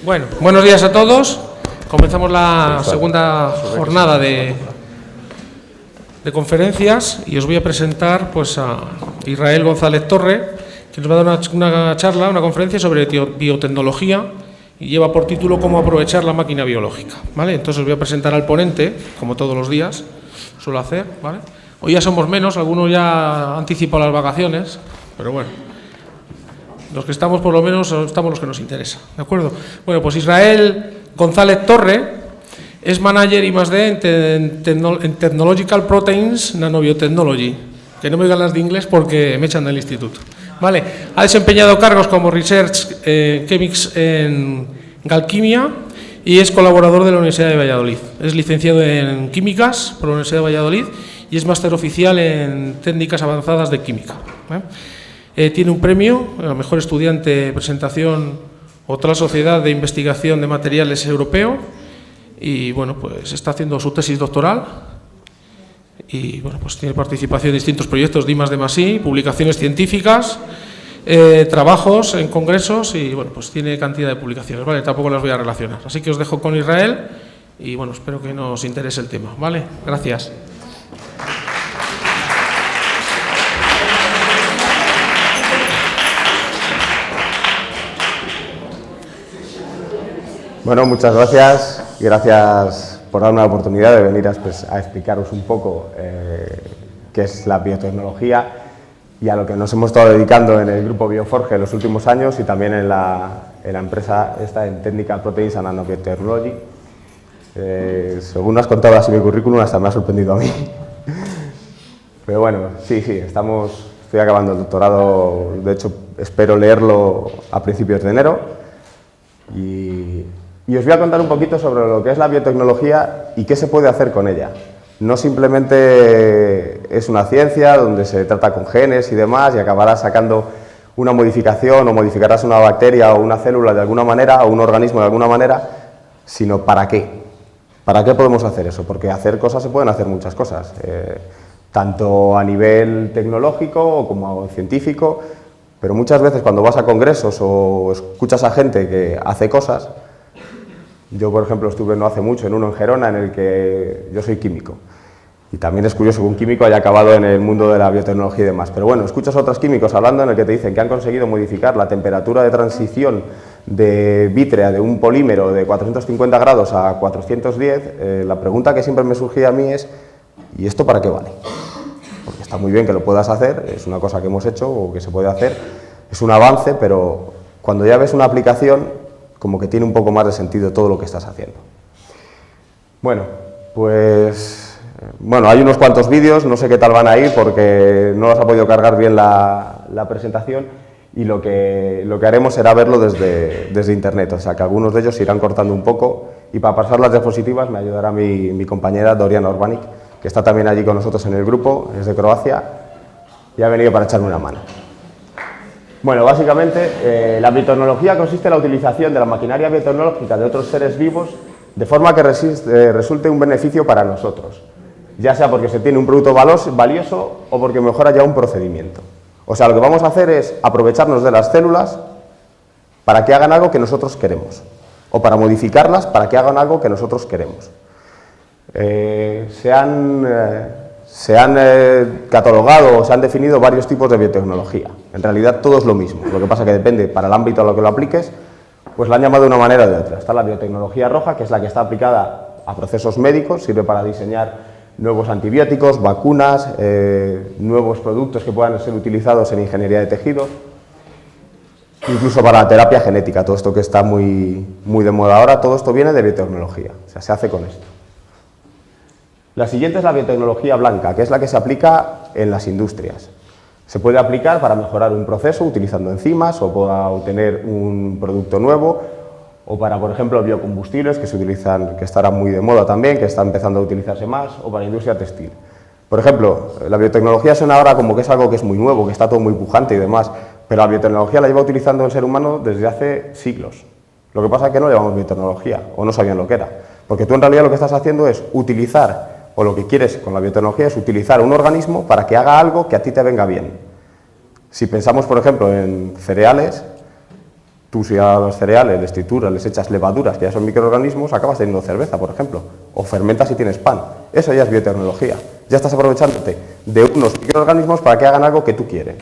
Bueno, buenos días a todos. Comenzamos la segunda jornada de conferencias y os voy a presentar pues, a Israel González Torre, que nos va a dar una charla, una conferencia sobre biotecnología y lleva por título Cómo aprovechar la máquina biológica. ¿Vale? Entonces os voy a presentar al ponente, como todos los días suelo hacer. ¿Vale? Hoy ya somos menos, algunos ya anticipado las vacaciones, pero bueno. Los que estamos, por lo menos, estamos los que nos interesa, ¿de acuerdo? Bueno, pues Israel González Torre es manager I+D en Technological Proteins Nanobiotechnology, que no me digan las de inglés porque me echan del instituto, ¿vale? Ha desempeñado cargos como Research Chemics en Galquimia y es colaborador de la Universidad de Valladolid. Es licenciado en Químicas por la Universidad de Valladolid y es máster oficial en Técnicas Avanzadas de Química, ¿eh? Tiene un premio a Mejor Estudiante Presentación otra Sociedad de Investigación de Materiales Europeo y bueno, pues está haciendo su tesis doctoral y bueno, pues tiene participación en distintos proyectos de I+D+I, publicaciones científicas, trabajos en congresos y bueno, pues tiene cantidad de publicaciones, ¿vale? Tampoco las voy a relacionar, así que os dejo con Israel y bueno, espero que nos interese el tema, ¿vale? Gracias. Bueno, muchas gracias y gracias por darme la oportunidad de venir a explicaros un poco qué es la biotecnología y a lo que nos hemos estado dedicando en el grupo Bioforge en los últimos años y también en la empresa esta en Technical Proteins and Nanobiotechnology. Según has contado así mi currículum, hasta me ha sorprendido a mí. Pero bueno, sí, estoy acabando el doctorado, de hecho espero leerlo a principios de enero y os voy a contar un poquito sobre lo que es la biotecnología y qué se puede hacer con ella. No simplemente es una ciencia donde se trata con genes y demás y acabarás sacando una modificación o modificarás una bacteria o una célula de alguna manera o un organismo de alguna manera, sino ¿para qué? ¿Para qué podemos hacer eso? Porque hacer cosas se pueden hacer muchas cosas, tanto a nivel tecnológico como científico, pero muchas veces cuando vas a congresos o escuchas a gente que hace cosas. Yo, por ejemplo, estuve no hace mucho en uno en Gerona en el que yo soy químico. Y también es curioso que un químico haya acabado en el mundo de la biotecnología y demás. Pero bueno, escuchas a otros químicos hablando en el que te dicen que han conseguido modificar la temperatura de transición de vítrea de un polímero de 450 grados a 410. La pregunta que siempre me surgía a mí es, ¿y esto para qué vale? Porque está muy bien que lo puedas hacer, es una cosa que hemos hecho o que se puede hacer, es un avance, pero cuando ya ves una aplicación, como que tiene un poco más de sentido todo lo que estás haciendo. Bueno, pues hay unos cuantos vídeos, no sé qué tal van a ir porque no los ha podido cargar bien la presentación y lo que haremos será verlo desde internet, o sea que algunos de ellos se irán cortando un poco y para pasar las diapositivas me ayudará mi compañera Doriana Orbanic, que está también allí con nosotros en el grupo, es de Croacia y ha venido para echarme una mano. Bueno, básicamente la biotecnología consiste en la utilización de la maquinaria biotecnológica de otros seres vivos de forma que resulte un beneficio para nosotros, ya sea porque se tiene un producto valioso o porque mejora ya un procedimiento. O sea, lo que vamos a hacer es aprovecharnos de las células para que hagan algo que nosotros queremos o para modificarlas para que hagan algo que nosotros queremos. Se han catalogado o se han definido varios tipos de biotecnología. En realidad todo es lo mismo, lo que pasa que depende para el ámbito a lo que lo apliques, pues la han llamado de una manera o de otra. Está la biotecnología roja, que es la que está aplicada a procesos médicos, sirve para diseñar nuevos antibióticos, vacunas, nuevos productos que puedan ser utilizados en ingeniería de tejidos, incluso para la terapia genética, todo esto que está muy de moda ahora, todo esto viene de biotecnología, o sea, se hace con esto. La siguiente es la biotecnología blanca, que es la que se aplica en las industrias. Se puede aplicar para mejorar un proceso utilizando enzimas o para obtener un producto nuevo o para, por ejemplo, biocombustibles que se utilizan, que estarán muy de moda también, que están empezando a utilizarse más, o para industria textil. Por ejemplo, la biotecnología suena ahora como que es algo que es muy nuevo, que está todo muy pujante y demás, pero la biotecnología la lleva utilizando el ser humano desde hace siglos. Lo que pasa es que no le llamamos biotecnología o no sabían lo que era, porque tú en realidad lo que estás haciendo es utilizar o lo que quieres con la biotecnología es utilizar un organismo para que haga algo que a ti te venga bien. Si pensamos, por ejemplo, en cereales, Tú si a los cereales les trituras, les echas levaduras, que ya son microorganismos, acabas teniendo cerveza, por ejemplo, o fermentas y tienes pan. Eso ya es biotecnología. Ya estás aprovechándote de unos microorganismos para que hagan algo que tú quieres.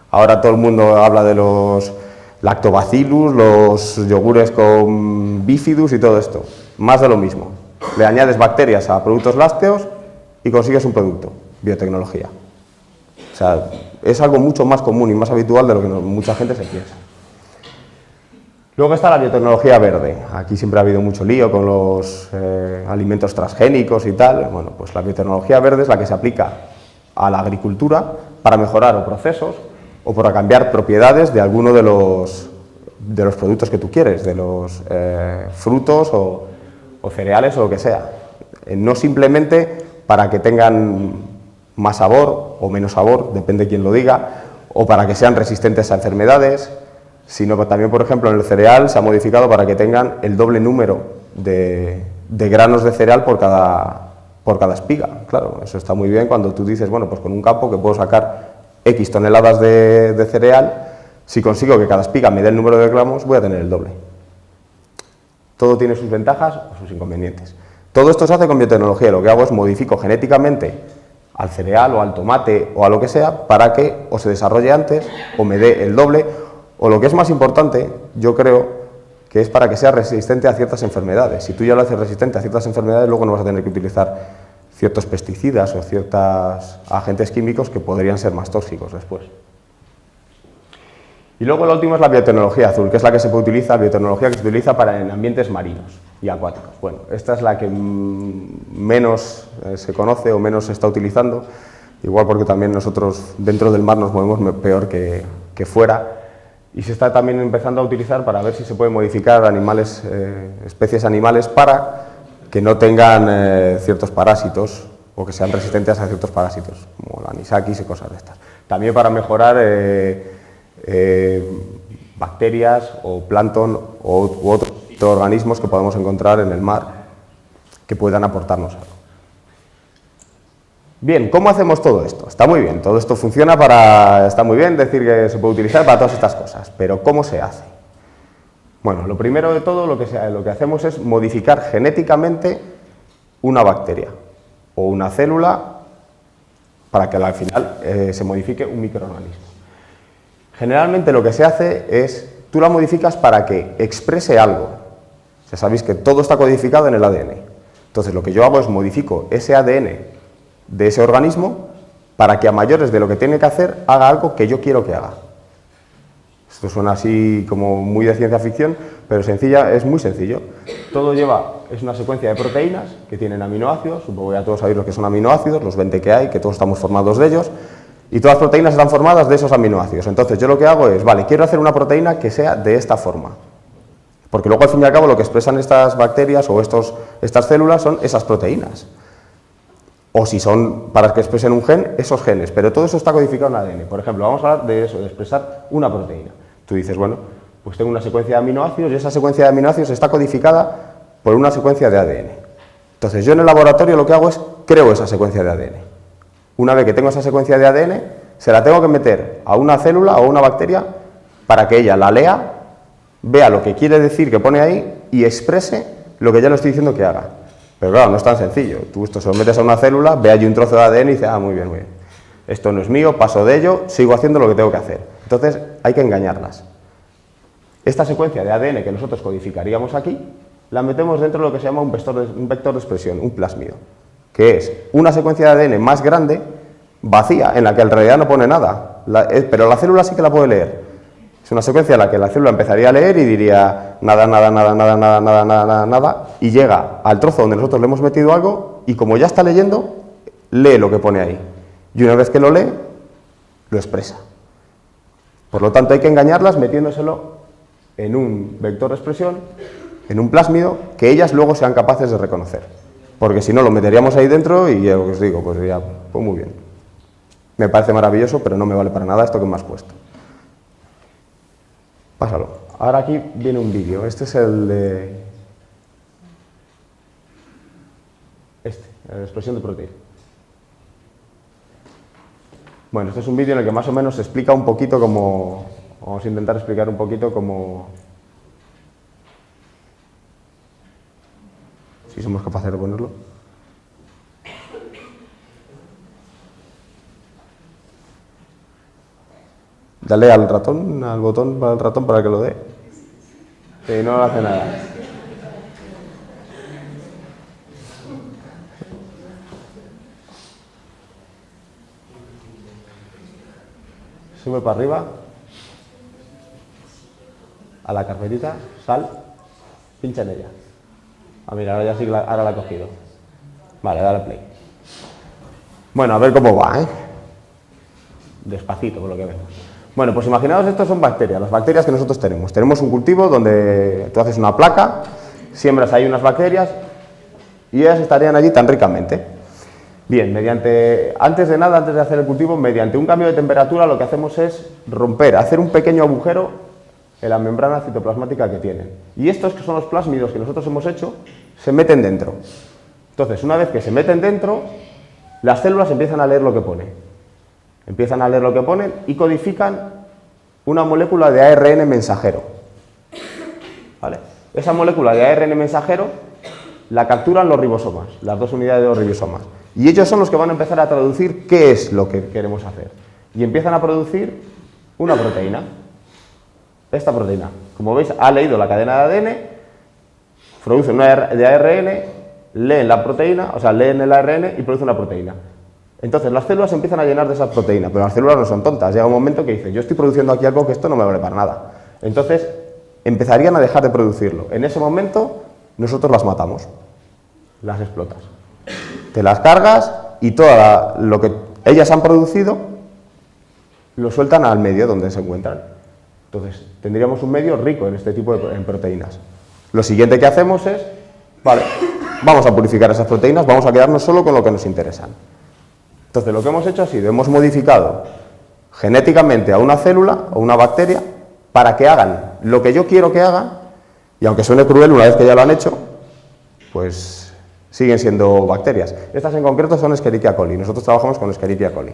Ahora todo el mundo habla de los lactobacillus, los yogures con bifidus y todo esto. Más de lo mismo. Le añades bacterias a productos lácteos y consigues un producto. Biotecnología. O sea, es algo mucho más común y más habitual de lo que mucha gente se piensa. Luego está la biotecnología verde. Aquí siempre ha habido mucho lío con los alimentos transgénicos y tal. Bueno, pues la biotecnología verde es la que se aplica a la agricultura para mejorar o procesos o para cambiar propiedades de alguno de los productos que tú quieres, de los frutos o cereales o lo que sea. No simplemente para que tengan más sabor o menos sabor, depende de quién lo diga, o para que sean resistentes a enfermedades, sino que también, por ejemplo, en el cereal se ha modificado para que tengan el doble número de granos de cereal por cada espiga. Claro, eso está muy bien cuando tú dices, bueno, pues con un campo que puedo sacar X toneladas de cereal, si consigo que cada espiga me dé el número de gramos, voy a tener el doble. Todo tiene sus ventajas o sus inconvenientes. Todo esto se hace con biotecnología. Lo que hago es modifico genéticamente al cereal o al tomate o a lo que sea para que o se desarrolle antes o me dé el doble, o lo que es más importante, yo creo que es para que sea resistente a ciertas enfermedades. Si tú ya lo haces resistente a ciertas enfermedades, luego no vas a tener que utilizar ciertos pesticidas o ciertos agentes químicos que podrían ser más tóxicos después. Y luego la última es la biotecnología azul, que es la que se utiliza para en ambientes marinos y acuáticos. Bueno, esta es la que menos se conoce o menos se está utilizando, igual porque también nosotros dentro del mar nos movemos peor que fuera, y se está también empezando a utilizar para ver si se puede modificar animales, especies animales para que no tengan ciertos parásitos o que sean resistentes a ciertos parásitos, como la anisakis y cosas de estas. También para mejorar bacterias o plancton u otros organismos que podemos encontrar en el mar que puedan aportarnos algo. Bien, ¿cómo hacemos todo esto? Está muy bien, todo esto funciona está muy bien decir que se puede utilizar para todas estas cosas, pero ¿cómo se hace? Bueno, lo primero de todo lo que hacemos es modificar genéticamente una bacteria o una célula para que al final se modifique un microorganismo. Generalmente lo que se hace es, tú la modificas para que exprese algo. Ya sabéis que todo está codificado en el ADN. Entonces lo que yo hago es modifico ese ADN de ese organismo para que a mayores de lo que tiene que hacer haga algo que yo quiero que haga. Esto suena así como muy de ciencia ficción, pero es muy sencillo. Todo es una secuencia de proteínas que tienen aminoácidos, supongo que ya todos sabéis lo que son aminoácidos, los 20 que hay, que todos estamos formados de ellos, y todas las proteínas están formadas de esos aminoácidos. Entonces yo lo que hago es, vale, quiero hacer una proteína que sea de esta forma, porque luego al fin y al cabo lo que expresan estas bacterias o estas células son esas proteínas. O si son para que expresen un gen, esos genes, pero todo eso está codificado en ADN. Por ejemplo, vamos a hablar de eso, de expresar una proteína. Tú dices, bueno, pues tengo una secuencia de aminoácidos y esa secuencia de aminoácidos está codificada por una secuencia de ADN. Entonces yo en el laboratorio lo que hago es creo esa secuencia de ADN. Una vez que tengo esa secuencia de ADN, se la tengo que meter a una célula o a una bacteria para que ella la lea, vea lo que quiere decir que pone ahí y exprese lo que ya le estoy diciendo que haga. Pero claro, no es tan sencillo. Tú esto se lo metes a una célula, ve allí un trozo de ADN y dices, ah, muy bien, muy bien. Esto no es mío, paso de ello, sigo haciendo lo que tengo que hacer. Entonces, hay que engañarlas. Esta secuencia de ADN que nosotros codificaríamos aquí, la metemos dentro de lo que se llama un vector de expresión, un plásmido, que es una secuencia de ADN más grande, vacía, en la que en realidad no pone nada, pero la célula sí que la puede leer. Es una secuencia en la que la célula empezaría a leer y diría nada, nada, nada, nada, nada, nada, nada, nada, y llega al trozo donde nosotros le hemos metido algo y como ya está leyendo, lee lo que pone ahí. Y una vez que lo lee, lo expresa. Por lo tanto, hay que engañarlas metiéndoselo en un vector de expresión, en un plásmido, que ellas luego sean capaces de reconocer. Porque si no, lo meteríamos ahí dentro y lo que os digo, pues ya, pues muy bien. Me parece maravilloso, pero no me vale para nada esto que me has puesto. Pásalo. Ahora aquí viene un vídeo. Este es el de... la expresión de proteína. Bueno, este es un vídeo en el que más o menos se explica un poquito cómo... Vamos a intentar explicar un poquito cómo si somos capaces de ponerlo. Dale al ratón, al botón para el ratón para que lo dé. No hace nada. Sube para arriba. A la carpetita, sal, pincha en ella. Ah, mira, ahora ya sí, ahora la he cogido. Vale, dale play. Bueno, a ver cómo va, ¿eh? Despacito, por lo que vemos. Bueno, pues imaginaos, estos son bacterias, las bacterias que nosotros tenemos. Tenemos un cultivo donde tú haces una placa, siembras ahí unas bacterias y ellas estarían allí tan ricamente. Bien, antes de nada, antes de hacer el cultivo, mediante un cambio de temperatura lo que hacemos es romper, hacer un pequeño agujero en la membrana citoplasmática que tienen. Y estos, que son los plásmidos que nosotros hemos hecho, se meten dentro. Entonces, una vez que se meten dentro, las células empiezan a leer lo que pone. Empiezan a leer lo que ponen y codifican una molécula de ARN mensajero. ¿Vale? Esa molécula de ARN mensajero la capturan los ribosomas, las dos unidades de los ribosomas. Y ellos son los que van a empezar a traducir qué es lo que queremos hacer. Y empiezan a producir una proteína. Esta proteína, como veis, ha leído la cadena de ADN, produce una de ARN, leen la proteína, o sea, leen el ARN y produce una proteína. Entonces las células empiezan a llenar de esa proteína, pero las células no son tontas. Llega un momento que dicen, yo estoy produciendo aquí algo que esto no me vale para nada. Entonces empezarían a dejar de producirlo. En ese momento nosotros las matamos, las explotas. Te las cargas y todo lo que ellas han producido lo sueltan al medio donde se encuentran. Entonces tendríamos un medio rico en este tipo de proteínas. Lo siguiente que hacemos es, vale, vamos a purificar esas proteínas, vamos a quedarnos solo con lo que nos interesan. Entonces lo que hemos hecho ha sido, hemos modificado genéticamente a una célula o una bacteria para que hagan lo que yo quiero que hagan, y aunque suene cruel, una vez que ya lo han hecho, pues siguen siendo bacterias. Estas en concreto son Escherichia coli, nosotros trabajamos con Escherichia coli.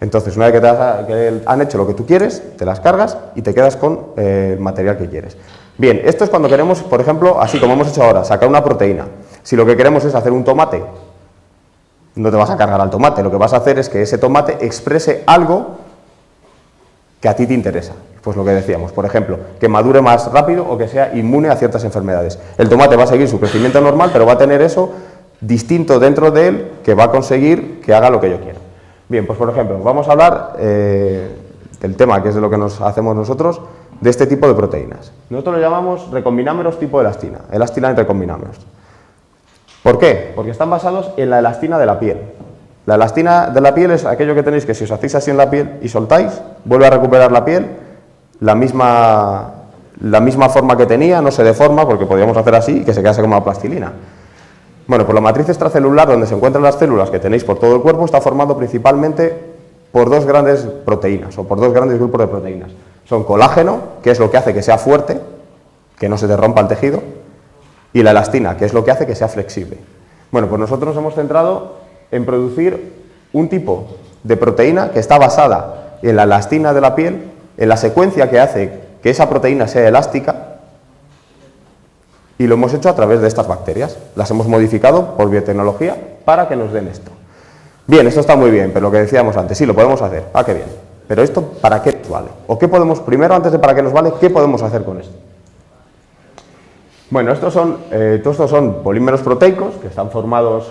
Entonces, una vez que han hecho lo que tú quieres, te las cargas y te quedas con el material que quieres. Bien, esto es cuando queremos, por ejemplo, así como hemos hecho ahora, sacar una proteína. Si lo que queremos es hacer un tomate, no te vas a cargar al tomate, lo que vas a hacer es que ese tomate exprese algo que a ti te interesa. Pues lo que decíamos, por ejemplo, que madure más rápido o que sea inmune a ciertas enfermedades. El tomate va a seguir su crecimiento normal, pero va a tener eso distinto dentro de él que va a conseguir que haga lo que yo quiero. Bien, pues por ejemplo, vamos a hablar del tema, que es de lo que nos hacemos nosotros, de este tipo de proteínas. Nosotros lo llamamos recombinómeros tipo elastina, elastina en recombinómeros. ¿Por qué? Porque están basados en la elastina de la piel. La elastina de la piel es aquello que tenéis que si os hacéis así en la piel y soltáis, vuelve a recuperar la piel, la misma forma que tenía, no se deforma, porque podríamos hacer así y que se quedase como la plastilina. Bueno, pues la matriz extracelular, donde se encuentran las células que tenéis por todo el cuerpo, está formado principalmente por dos grandes proteínas, o por dos grandes grupos de proteínas. Son colágeno, que es lo que hace que sea fuerte, que no se te rompa el tejido, y la elastina, que es lo que hace que sea flexible. Bueno, pues nosotros nos hemos centrado en producir un tipo de proteína que está basada en la elastina de la piel, en la secuencia que hace que esa proteína sea elástica, y lo hemos hecho a través de estas bacterias. Las hemos modificado por biotecnología para que nos den esto. Bien, esto está muy bien, pero lo que decíamos antes, sí, lo podemos hacer. Ah, qué bien. Pero esto, ¿para qué nos vale? O qué podemos, primero, antes de para qué nos vale, ¿qué podemos hacer con esto? Bueno, todos estos son polímeros proteicos que están formados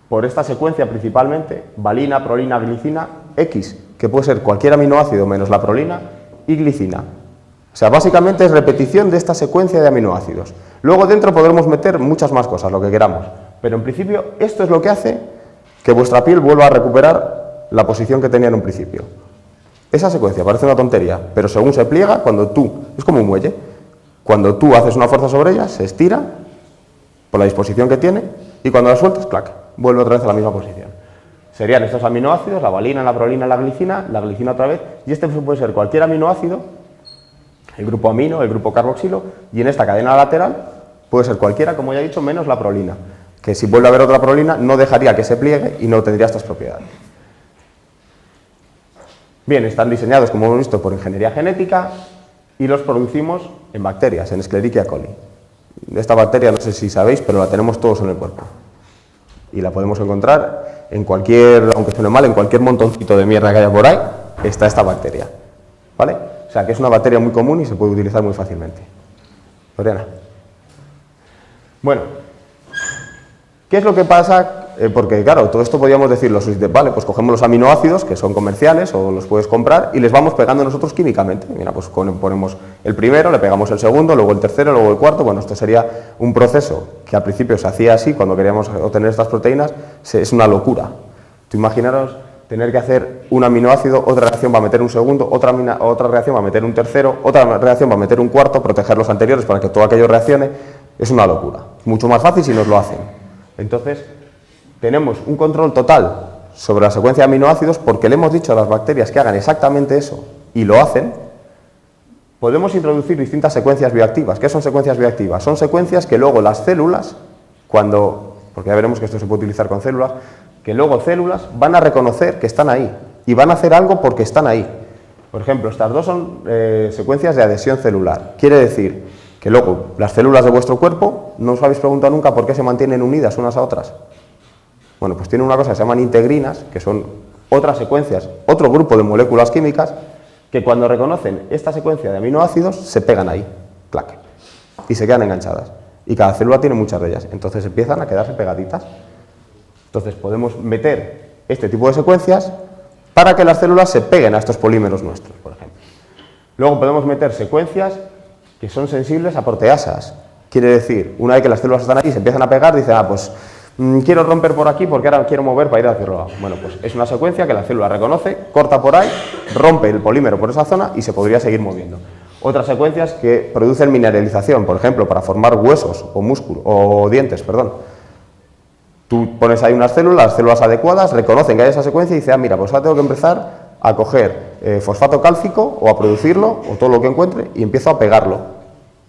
por esta secuencia principalmente, valina, prolina, glicina, X, que puede ser cualquier aminoácido menos la prolina, y glicina. O sea, básicamente es repetición de esta secuencia de aminoácidos. Luego dentro podremos meter muchas más cosas, lo que queramos. Pero en principio esto es lo que hace que vuestra piel vuelva a recuperar la posición que tenía en un principio. Esa secuencia parece una tontería, pero según se pliega, es como un muelle. Cuando tú haces una fuerza sobre ella, se estira por la disposición que tiene y cuando la sueltas, clac, vuelve otra vez a la misma posición. Serían estos aminoácidos, la valina, la prolina, la glicina otra vez, y este puede ser cualquier aminoácido, el grupo amino, el grupo carboxilo, y en esta cadena lateral puede ser cualquiera, como ya he dicho, menos la prolina, que si vuelve a haber otra prolina no dejaría que se pliegue y no tendría estas propiedades. Bien, están diseñados, como hemos visto, por ingeniería genética y los producimos en bacterias, en Escherichia coli. Esta bacteria, no sé si sabéis, pero la tenemos todos en el cuerpo. Y la podemos encontrar en cualquier, aunque suene mal, en cualquier montoncito de mierda que haya por ahí, está esta bacteria. ¿Vale? O sea, que es una bacteria muy común y se puede utilizar muy fácilmente. Lorena. Bueno, ¿qué es lo que pasa? Porque claro, todo esto podríamos decirlo, vale, pues cogemos los aminoácidos que son comerciales o los puedes comprar y les vamos pegando nosotros químicamente. Mira, pues ponemos el primero, le pegamos el segundo, luego el tercero, luego el cuarto. Bueno, esto sería un proceso que al principio se hacía así cuando queríamos obtener estas proteínas, es una locura. Tú imaginaros tener que hacer un aminoácido, otra reacción va a meter un segundo, otra reacción va a meter un tercero, otra reacción va a meter un cuarto, proteger los anteriores para que todo aquello reaccione. Es una locura. Mucho más fácil si nos lo hacen. Entonces, tenemos un control total sobre la secuencia de aminoácidos porque le hemos dicho a las bacterias que hagan exactamente eso y lo hacen. Podemos introducir distintas secuencias bioactivas. ¿Qué son secuencias bioactivas? Son secuencias que luego las células, porque ya veremos que esto se puede utilizar con células, que luego células van a reconocer que están ahí y van a hacer algo porque están ahí. Por ejemplo, estas dos son secuencias de adhesión celular. Quiere decir que luego las células de vuestro cuerpo, ¿no os habéis preguntado nunca por qué se mantienen unidas unas a otras? Bueno, pues tienen una cosa que se llaman integrinas, que son otras secuencias, otro grupo de moléculas químicas, que cuando reconocen esta secuencia de aminoácidos, se pegan ahí, clac, y se quedan enganchadas. Y cada célula tiene muchas de ellas, entonces empiezan a quedarse pegaditas. Entonces podemos meter este tipo de secuencias para que las células se peguen a estos polímeros nuestros, por ejemplo. Luego podemos meter secuencias que son sensibles a proteasas. Quiere decir, una vez que las células están ahí y se empiezan a pegar, dicen, pues quiero romper por aquí porque ahora quiero mover para ir hacia otro lado. Bueno, pues es una secuencia que la célula reconoce, corta por ahí, rompe el polímero por esa zona y se podría seguir moviendo. Otras secuencias que producen mineralización, por ejemplo, para formar huesos o músculos, o dientes, perdón. Tú pones ahí unas células, las células adecuadas, reconocen que hay esa secuencia y dicen, mira, pues ahora tengo que empezar a coger fosfato cálcico o a producirlo, o todo lo que encuentre, y empiezo a pegarlo.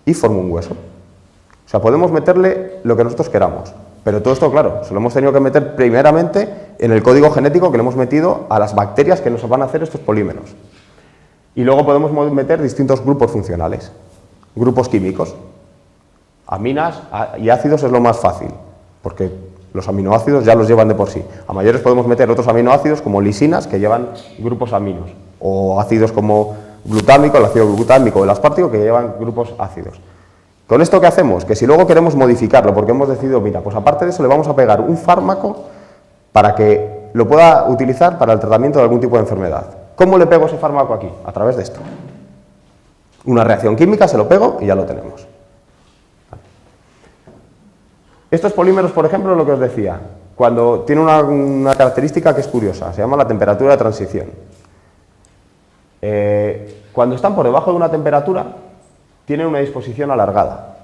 Y formo un hueso. O sea, podemos meterle lo que nosotros queramos. Pero todo esto, claro, se lo hemos tenido que meter primeramente en el código genético que le hemos metido a las bacterias que nos van a hacer estos polímeros. Y luego podemos meter distintos grupos funcionales, grupos químicos. Aminas y ácidos es lo más fácil, porque los aminoácidos ya los llevan de por sí. A mayores podemos meter otros aminoácidos como lisinas que llevan grupos aminos, o ácidos como glutámico, el ácido glutámico o el aspartico que llevan grupos ácidos. ¿Con esto qué hacemos? Que si luego queremos modificarlo, porque hemos decidido, mira, pues aparte de eso le vamos a pegar un fármaco para que lo pueda utilizar para el tratamiento de algún tipo de enfermedad. ¿Cómo le pego ese fármaco aquí? A través de esto. Una reacción química, se lo pego y ya lo tenemos. Estos polímeros, por ejemplo, lo que os decía, cuando tiene una característica que es curiosa, se llama la temperatura de transición. Cuando están por debajo de una temperatura, tienen una disposición alargada.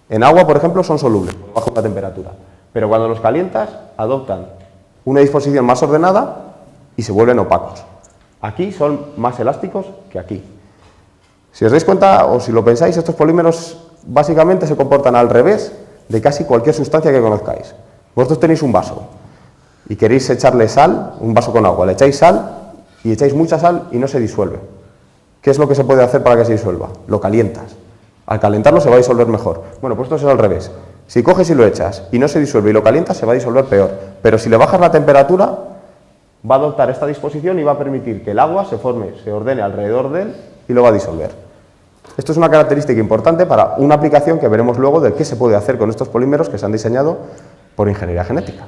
En agua, por ejemplo, son solubles, por debajo de una temperatura. Pero cuando los calientas, adoptan una disposición más ordenada y se vuelven opacos. Aquí son más elásticos que aquí. Si os dais cuenta, o si lo pensáis, estos polímeros básicamente se comportan al revés de casi cualquier sustancia que conozcáis. Vosotros tenéis un vaso y queréis echarle sal, un vaso con agua, le echáis sal y echáis mucha sal y no se disuelve. ¿Qué es lo que se puede hacer para que se disuelva? Lo calientas. Al calentarlo se va a disolver mejor. Bueno, pues esto es al revés. Si coges y lo echas y no se disuelve y lo calientas, se va a disolver peor. Pero si le bajas la temperatura, va a adoptar esta disposición y va a permitir que el agua se forme, se ordene alrededor de él y lo va a disolver. Esto es una característica importante para una aplicación que veremos luego de qué se puede hacer con estos polímeros que se han diseñado por ingeniería genética.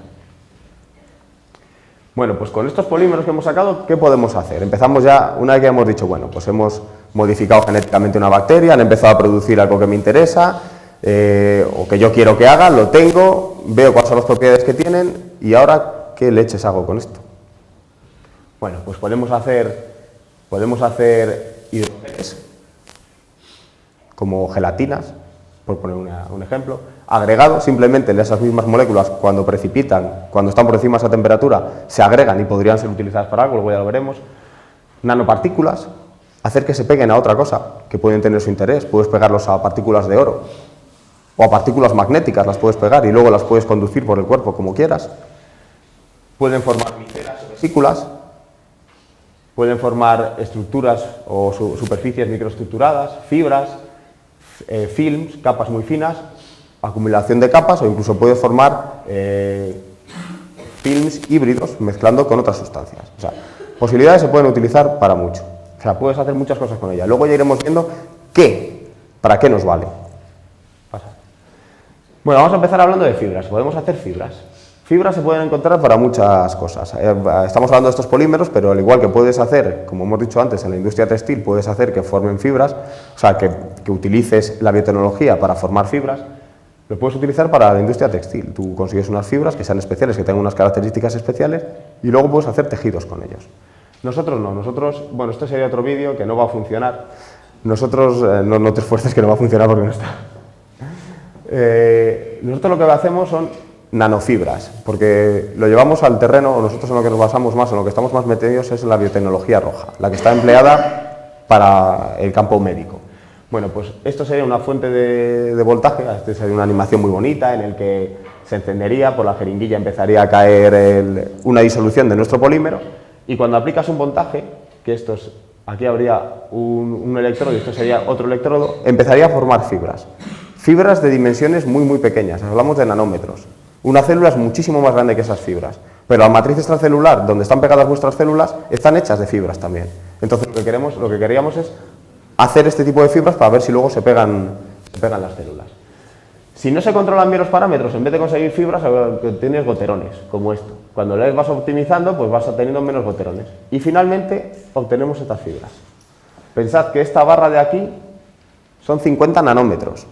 Bueno, pues con estos polímeros que hemos sacado, ¿qué podemos hacer? Empezamos ya, una vez que hemos dicho, bueno, pues hemos modificado genéticamente una bacteria, han empezado a producir algo que me interesa, o que yo quiero que haga, lo tengo, veo cuáles son las propiedades que tienen, y ahora, ¿qué leches hago con esto? Bueno, pues podemos hacer hidrogeles, como gelatinas, por poner un ejemplo, agregados, simplemente esas mismas moléculas cuando precipitan, cuando están por encima de esa temperatura, se agregan y podrían ser utilizadas para algo, luego ya lo veremos. Nanopartículas, hacer que se peguen a otra cosa que pueden tener su interés, puedes pegarlos a partículas de oro o a partículas magnéticas, las puedes pegar y luego las puedes conducir por el cuerpo como quieras. Pueden formar micelas o vesículas, pueden formar estructuras o superficies microestructuradas, fibras, films, capas muy finas, acumulación de capas o incluso puede formar films híbridos mezclando con otras sustancias. O sea, posibilidades se pueden utilizar para mucho. O sea, puedes hacer muchas cosas con ella. Luego ya iremos viendo para qué nos vale. Bueno, vamos a empezar hablando de fibras. Podemos hacer fibras. Fibras se pueden encontrar para muchas cosas. Estamos hablando de estos polímeros, pero al igual que puedes hacer, como hemos dicho antes, en la industria textil, puedes hacer que formen fibras, o sea, que utilices la biotecnología para formar fibras, lo puedes utilizar para la industria textil. Tú consigues unas fibras que sean especiales, que tengan unas características especiales, y luego puedes hacer tejidos con ellos. Nosotros no, bueno, este sería otro vídeo que no va a funcionar. Nosotros, no te esfuerces que no va a funcionar porque no está. Nosotros lo que hacemos son nanofibras, porque lo llevamos al terreno, nosotros en lo que nos basamos más, en lo que estamos más metidos es en la biotecnología roja, la que está empleada para el campo médico. Bueno, pues esto sería una fuente de voltaje, este sería una animación muy bonita en el que se encendería, por la jeringuilla empezaría a caer una disolución de nuestro polímero, y cuando aplicas un voltaje, que esto es, aquí habría un electrodo y esto sería otro electrodo, empezaría a formar fibras. Fibras de dimensiones muy pequeñas, hablamos de nanómetros. Una célula es muchísimo más grande que esas fibras, pero la matriz extracelular, donde están pegadas vuestras células, están hechas de fibras también. Entonces lo que queríamos es hacer este tipo de fibras para ver si luego se pegan las células. Si no se controlan bien los parámetros, en vez de conseguir fibras, tienes goterones, como esto. Cuando les vas optimizando, pues vas teniendo menos goterones. Y finalmente obtenemos estas fibras. Pensad que esta barra de aquí son 50 nanómetros.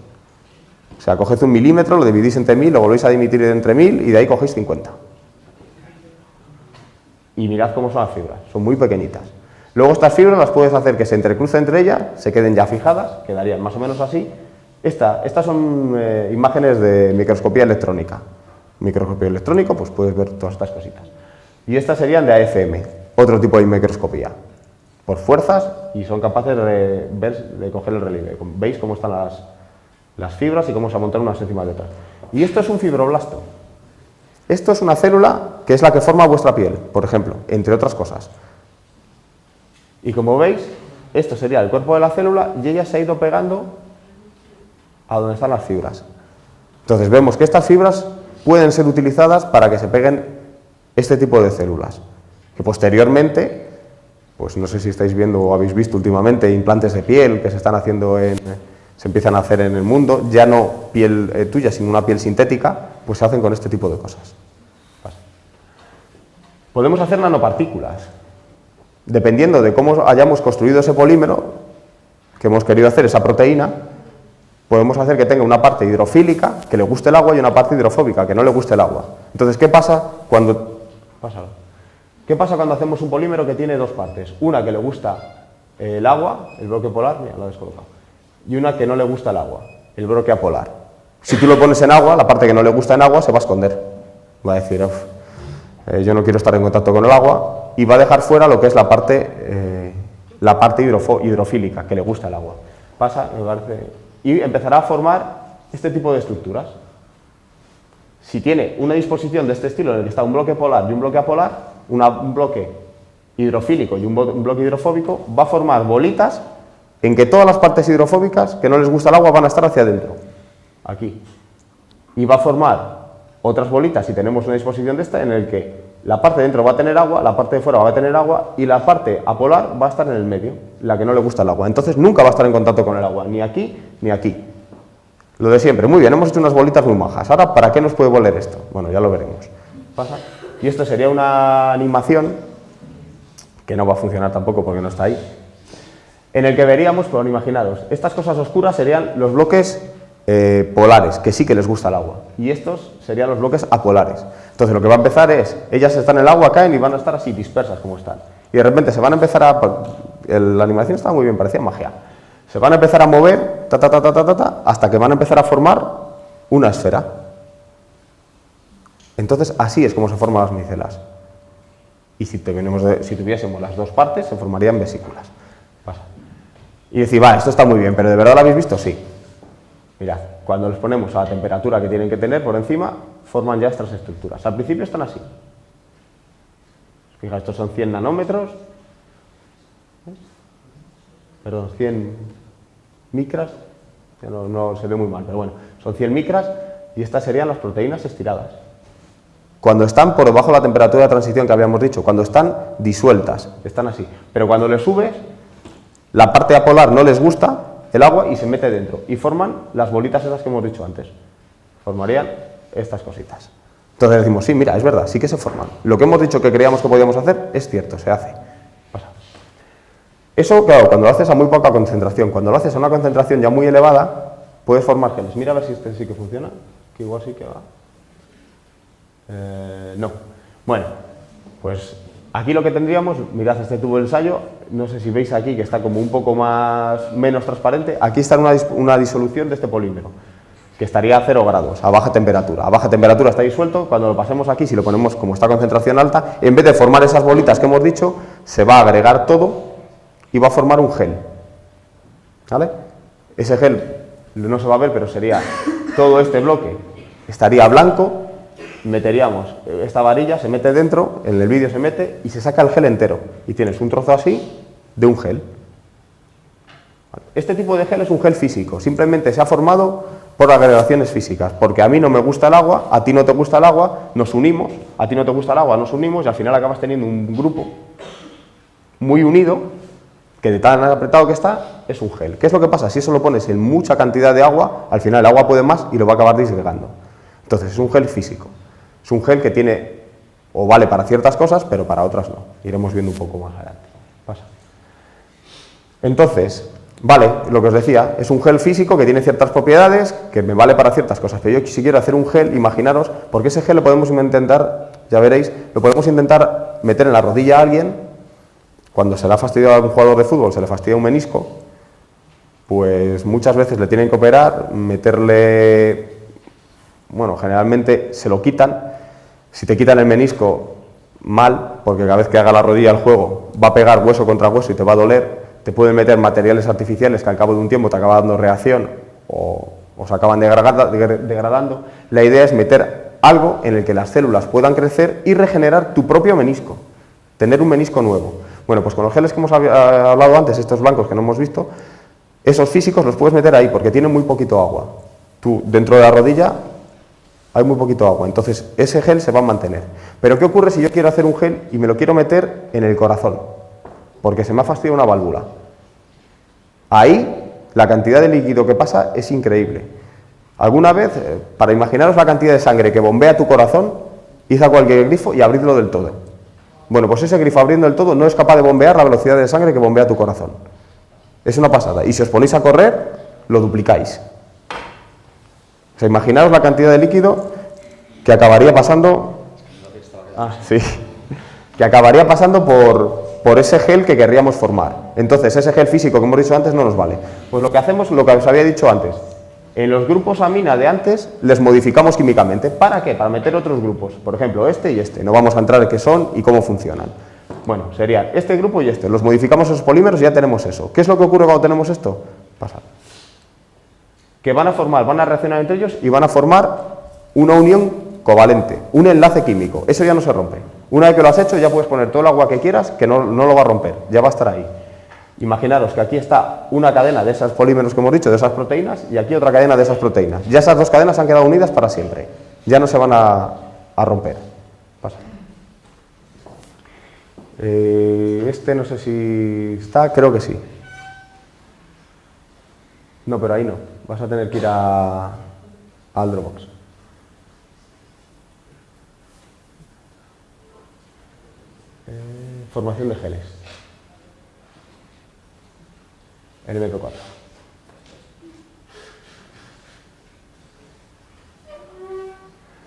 O sea, coged 1 milímetro, lo dividís entre 1000, lo volvéis a dividir entre 1000 y de ahí cogéis 50. Y mirad cómo son las fibras, son muy pequeñitas. Luego estas fibras las puedes hacer que se entrecrucen entre ellas, se queden ya fijadas, quedarían más o menos así. Estas son imágenes de microscopía electrónica. Microscopía electrónico, pues puedes ver todas estas cositas. Y estas serían de AFM, otro tipo de microscopía, por fuerzas, y son capaces de coger el relieve. ¿Veis cómo están las fibras y cómo se amontan unas encima de otras? Y esto es un fibroblasto. Esto es una célula que es la que forma vuestra piel, por ejemplo, entre otras cosas. Y como veis, esto sería el cuerpo de la célula y ella se ha ido pegando a donde están las fibras. Entonces vemos que estas fibras pueden ser utilizadas para que se peguen este tipo de células, que posteriormente, pues no sé si estáis viendo o habéis visto últimamente implantes de piel que se están haciendo se empiezan a hacer en el mundo, ya no piel tuya, sino una piel sintética, pues se hacen con este tipo de cosas. Podemos hacer nanopartículas. Dependiendo de cómo hayamos construido ese polímero, que hemos querido hacer esa proteína, podemos hacer que tenga una parte hidrofílica, que le guste el agua, y una parte hidrofóbica, que no le guste el agua. Entonces, ¿qué pasa cuando hacemos un polímero que tiene dos partes? Una que le gusta el agua, el bloque polar, mira, lo he descolocado, y una que no le gusta el agua, el bloque apolar. Si tú lo pones en agua, la parte que no le gusta en agua se va a esconder. Va a decir, yo no quiero estar en contacto con el agua, y va a dejar fuera lo que es la parte hidrofílica, que le gusta el agua. Y empezará a formar este tipo de estructuras. Si tiene una disposición de este estilo en el que está un bloque polar y un bloque apolar, un bloque hidrofílico y un bloque hidrofóbico, va a formar bolitas en que todas las partes hidrofóbicas que no les gusta el agua van a estar hacia adentro, aquí. Y va a formar otras bolitas, si tenemos una disposición de esta, en el que la parte de dentro va a tener agua, la parte de fuera va a tener agua y la parte apolar va a estar en el medio, la que no le gusta el agua. Entonces nunca va a estar en contacto con el agua, ni aquí ni aquí. Lo de siempre. Muy bien, hemos hecho unas bolitas muy majas. Ahora, ¿para qué nos puede valer esto? Bueno, ya lo veremos. Y esto sería una animación, que no va a funcionar tampoco porque no está ahí, en el que veríamos, bueno, imaginaros, estas cosas oscuras serían los bloques polares, que sí que les gusta el agua, y estos serían los bloques apolares. Entonces lo que va a empezar es, ellas están en el agua, caen y van a estar así dispersas como están, y de repente se van a empezar la animación está muy bien, parecía magia, se van a empezar a mover, hasta que van a empezar a formar una esfera. Entonces así es como se forman las micelas, y si tuviésemos las dos partes se formarían vesículas. Y decir, vale, esto está muy bien, pero ¿de verdad lo habéis visto? Sí. Mirad, cuando los ponemos a la temperatura que tienen que tener por encima, forman ya estas estructuras. Al principio están así. Fijaos, estos son 100 nanómetros. Perdón, 100 micras. no se ve muy mal, pero bueno, son 100 micras y estas serían las proteínas estiradas. Cuando están por debajo de la temperatura de transición que habíamos dicho, cuando están disueltas, están así. Pero cuando le subes, la parte apolar no les gusta el agua y se mete dentro. Y forman las bolitas esas que hemos dicho antes. Formarían estas cositas. Entonces decimos, sí, mira, es verdad, sí que se forman. Lo que hemos dicho que creíamos que podíamos hacer es cierto, se hace. Pasa. Eso, claro, cuando lo haces a muy poca concentración. Cuando lo haces a una concentración ya muy elevada, puedes formar geles. Mira a ver si este sí que funciona, que igual sí que va. No. Bueno, pues aquí lo que tendríamos, mirad este tubo de ensayo, no sé si veis aquí que está como un poco menos transparente, aquí está una disolución de este polímero, que estaría a 0 grados, a baja temperatura. A baja temperatura está disuelto, cuando lo pasemos aquí, si lo ponemos como está a concentración alta, en vez de formar esas bolitas que hemos dicho, se va a agregar todo y va a formar un gel. ¿Vale? Ese gel no se va a ver, pero sería todo este bloque, estaría blanco. Meteríamos esta varilla, se mete dentro, en el vídeo se mete y se saca el gel entero. Y tienes un trozo así de un gel. Este tipo de gel es un gel físico, simplemente se ha formado por agregaciones físicas, porque a mí no me gusta el agua, a ti no te gusta el agua, nos unimos, a ti no te gusta el agua, nos unimos y al final acabas teniendo un grupo muy unido, que de tan apretado que está, es un gel. ¿Qué es lo que pasa? Si eso lo pones en mucha cantidad de agua, al final el agua puede más y lo va a acabar disgregando. Entonces es un gel físico. Es un gel que tiene, o vale para ciertas cosas, pero para otras no. Iremos viendo un poco más adelante. Pasa. Entonces, vale, lo que os decía, es un gel físico que tiene ciertas propiedades, que me vale para ciertas cosas, pero yo si quiero hacer un gel, imaginaros, porque ese gel lo podemos intentar, ya veréis, lo podemos intentar meter en la rodilla a alguien, cuando se le ha fastidiado a algún jugador de fútbol, se le fastidia un menisco, pues muchas veces le tienen que operar, meterle, bueno, generalmente se lo quitan. Si te quitan el menisco, mal, porque cada vez que haga la rodilla el juego va a pegar hueso contra hueso y te va a doler. Te pueden meter materiales artificiales que al cabo de un tiempo te acaba dando reacción o se acaban degradando. La idea es meter algo en el que las células puedan crecer y regenerar tu propio menisco, tener un menisco nuevo. Bueno, pues con los geles que hemos hablado antes, estos blancos que no hemos visto, esos físicos los puedes meter ahí porque tienen muy poquito agua. Tú, dentro de la rodilla, hay muy poquito agua, entonces ese gel se va a mantener. Pero ¿qué ocurre si yo quiero hacer un gel y me lo quiero meter en el corazón? Porque se me ha fastidiado una válvula. Ahí la cantidad de líquido que pasa es increíble. Alguna vez, para imaginaros la cantidad de sangre que bombea tu corazón, id a cualquier grifo y abridlo del todo. Bueno, pues ese grifo abriendo del todo no es capaz de bombear la velocidad de sangre que bombea tu corazón. Es una pasada. Y si os ponéis a correr, lo duplicáis. O sea, imaginaros la cantidad de líquido que acabaría pasando... que acabaría pasando por ese gel que querríamos formar. Entonces, ese gel físico que hemos dicho antes no nos vale. Pues lo que hacemos, lo que os había dicho antes, en los grupos amina de antes les modificamos químicamente. ¿Para qué? Para meter otros grupos. Por ejemplo, este y este. No vamos a entrar en qué son y cómo funcionan. Bueno, serían este grupo y este. Los modificamos esos polímeros y ya tenemos eso. ¿Qué es lo que ocurre cuando tenemos esto? Pasa. Que van a reaccionar entre ellos y van a formar una unión covalente, un enlace químico. Eso ya no se rompe. Una vez que lo has hecho ya puedes poner todo el agua que quieras, que no lo va a romper, ya va a estar ahí. Imaginaros que aquí está una cadena de esos polímeros que hemos dicho, de esas proteínas, y aquí otra cadena de esas proteínas. Ya esas dos cadenas han quedado unidas para siempre. Ya no se van a romper. Pasa. Este no sé si está, creo que sí. No, pero ahí no. Vas a tener que ir al Dropbox. Formación de geles. El MP4.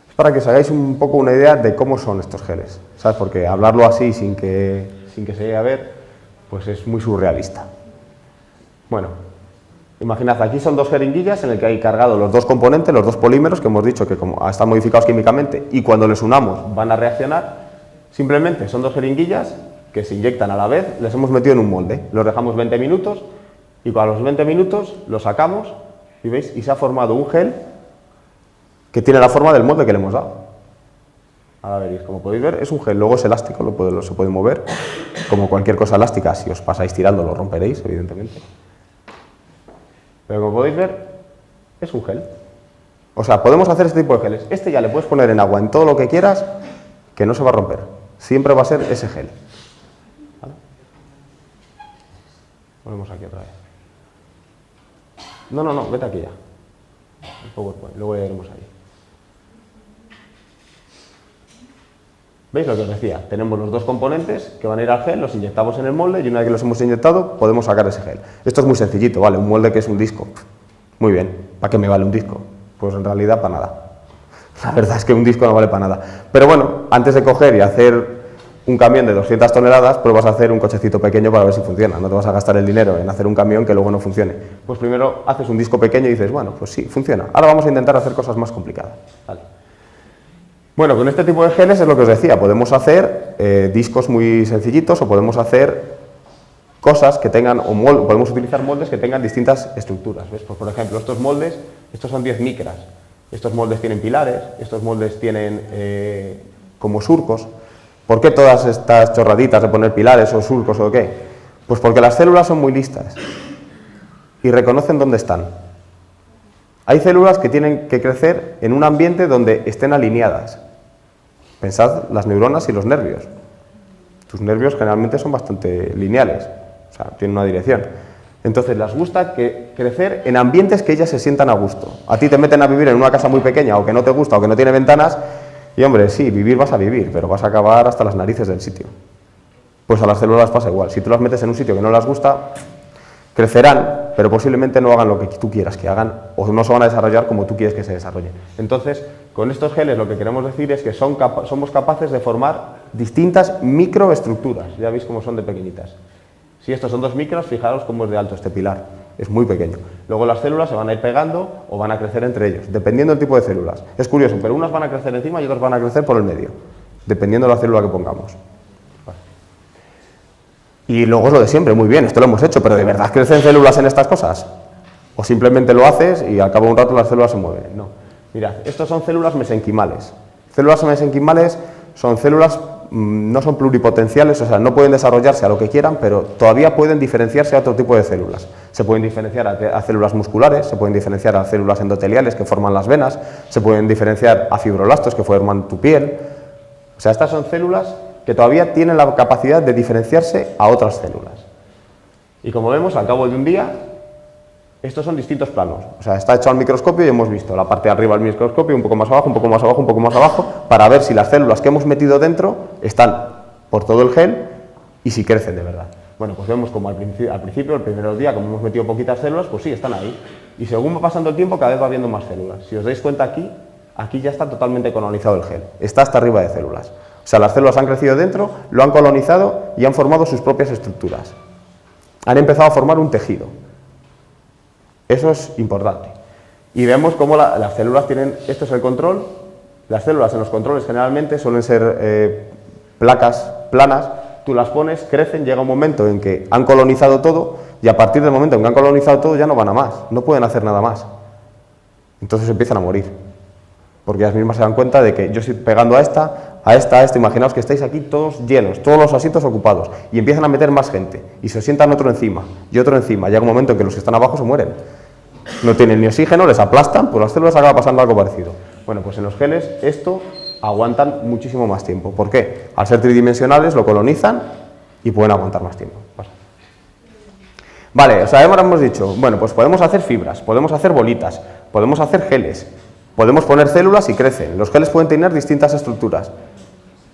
Es para que os hagáis un poco una idea de cómo son estos geles, ¿sabes? Porque hablarlo así sin que se llegue a ver, pues es muy surrealista. Bueno, imaginad, aquí son dos jeringuillas en el que hay cargados los dos componentes, los dos polímeros que hemos dicho que como están modificados químicamente y cuando les unamos van a reaccionar. Simplemente son dos jeringuillas que se inyectan a la vez, les hemos metido en un molde, los dejamos 20 minutos y a los 20 minutos lo sacamos y veis, y se ha formado un gel que tiene la forma del molde que le hemos dado. Ahora veréis, como podéis ver, es un gel, luego es elástico, se puede mover, como cualquier cosa elástica, si os pasáis tirando lo romperéis, evidentemente. Pero como podéis ver, Es un gel. O sea, podemos hacer este tipo de geles. Este ya le puedes poner en agua, en todo lo que quieras, que no se va a romper. Siempre va a ser ese gel. ¿Vale? Ponemos aquí otra vez. No, vete aquí ya. El PowerPoint, luego ya iremos ahí. ¿Veis lo que os decía? Tenemos los dos componentes que van a ir al gel, los inyectamos en el molde y una vez que los hemos inyectado podemos sacar ese gel. Esto es muy sencillito, ¿vale? Un molde que es un disco. Muy bien, ¿para qué me vale un disco? Pues en realidad para nada. La verdad es que un disco no vale para nada. Pero bueno, antes de coger y hacer un camión de 200 toneladas, pues vas a hacer un cochecito pequeño para ver si funciona. No te vas a gastar el dinero en hacer un camión que luego no funcione. Pues primero haces un disco pequeño y dices, bueno, pues sí, funciona. Ahora vamos a intentar hacer cosas más complicadas. Vale. Bueno, con este tipo de geles es lo que os decía. Podemos hacer discos muy sencillitos o podemos hacer cosas que tengan, podemos utilizar moldes que tengan distintas estructuras. ¿Ves? Pues, por ejemplo, estos moldes, estos son 10 micras. Estos moldes tienen pilares, estos moldes tienen como surcos. ¿Por qué todas estas chorraditas de poner pilares o surcos o qué? Pues porque las células son muy listas y reconocen dónde están. Hay células que tienen que crecer en un ambiente donde estén alineadas. Pensad las neuronas y los nervios. Tus nervios generalmente son bastante lineales, o sea, tienen una dirección. Entonces les gusta crecer en ambientes que ellas se sientan a gusto. A ti te meten a vivir en una casa muy pequeña o que no te gusta o que no tiene ventanas y hombre, sí, vivir vas a vivir, pero vas a acabar hasta las narices del sitio. Pues a las células pasa igual. Si tú las metes en un sitio que no les gusta, crecerán, pero posiblemente no hagan lo que tú quieras que hagan o no se van a desarrollar como tú quieres que se desarrollen. Entonces, con estos geles lo que queremos decir es que somos capaces de formar distintas microestructuras. Ya veis cómo son de pequeñitas. Si estos son 2 micros, fijaros cómo es de alto este pilar. Es muy pequeño. Luego las células se van a ir pegando o van a crecer entre ellos, dependiendo del tipo de células. Es curioso, pero unas van a crecer encima y otras van a crecer por el medio, dependiendo de la célula que pongamos. Vale. Y luego es lo de siempre, muy bien, esto lo hemos hecho, pero ¿de verdad crecen células en estas cosas? O simplemente lo haces y al cabo de un rato las células se mueven. No. Mirad, estos son células mesenquimales. Células mesenquimales son células, no son pluripotenciales, o sea, no pueden desarrollarse a lo que quieran, pero todavía pueden diferenciarse a otro tipo de células. Se pueden diferenciar a células musculares, se pueden diferenciar a células endoteliales que forman las venas, se pueden diferenciar a fibroblastos que forman tu piel. O sea, estas son células que todavía tienen la capacidad de diferenciarse a otras células. Y como vemos, al cabo de un día, estos son distintos planos. O sea, está hecho al microscopio y hemos visto la parte de arriba del microscopio, un poco más abajo, un poco más abajo, un poco más abajo, para ver si las células que hemos metido dentro están por todo el gel y si crecen de verdad. Bueno, pues vemos como al principio, el primer día, como hemos metido poquitas células, pues sí, están ahí. Y según va pasando el tiempo, cada vez va habiendo más células. Si os dais cuenta aquí ya está totalmente colonizado el gel. Está hasta arriba de células. O sea, las células han crecido dentro, lo han colonizado y han formado sus propias estructuras. Han empezado a formar un tejido. Eso es importante. Y vemos cómo las células tienen, esto es el control, las células en los controles generalmente suelen ser placas planas, tú las pones, crecen, llega un momento en que han colonizado todo y a partir del momento en que han colonizado todo ya no van a más, no pueden hacer nada más. Entonces empiezan a morir, porque ellas mismas se dan cuenta de que yo estoy pegando a esta, imaginaos que estáis aquí todos llenos, todos los asientos ocupados y empiezan a meter más gente y se sientan otro encima y otro encima, llega un momento en que los que están abajo se mueren. No tienen ni oxígeno, les aplastan, pues las células acaba pasando algo parecido. Bueno, pues en los geles esto aguantan muchísimo más tiempo. ¿Por qué? Al ser tridimensionales lo colonizan y pueden aguantar más tiempo. Vale, o sea, ahora hemos dicho, bueno, pues podemos hacer fibras, podemos hacer bolitas, podemos hacer geles, podemos poner células y crecen. Los geles pueden tener distintas estructuras.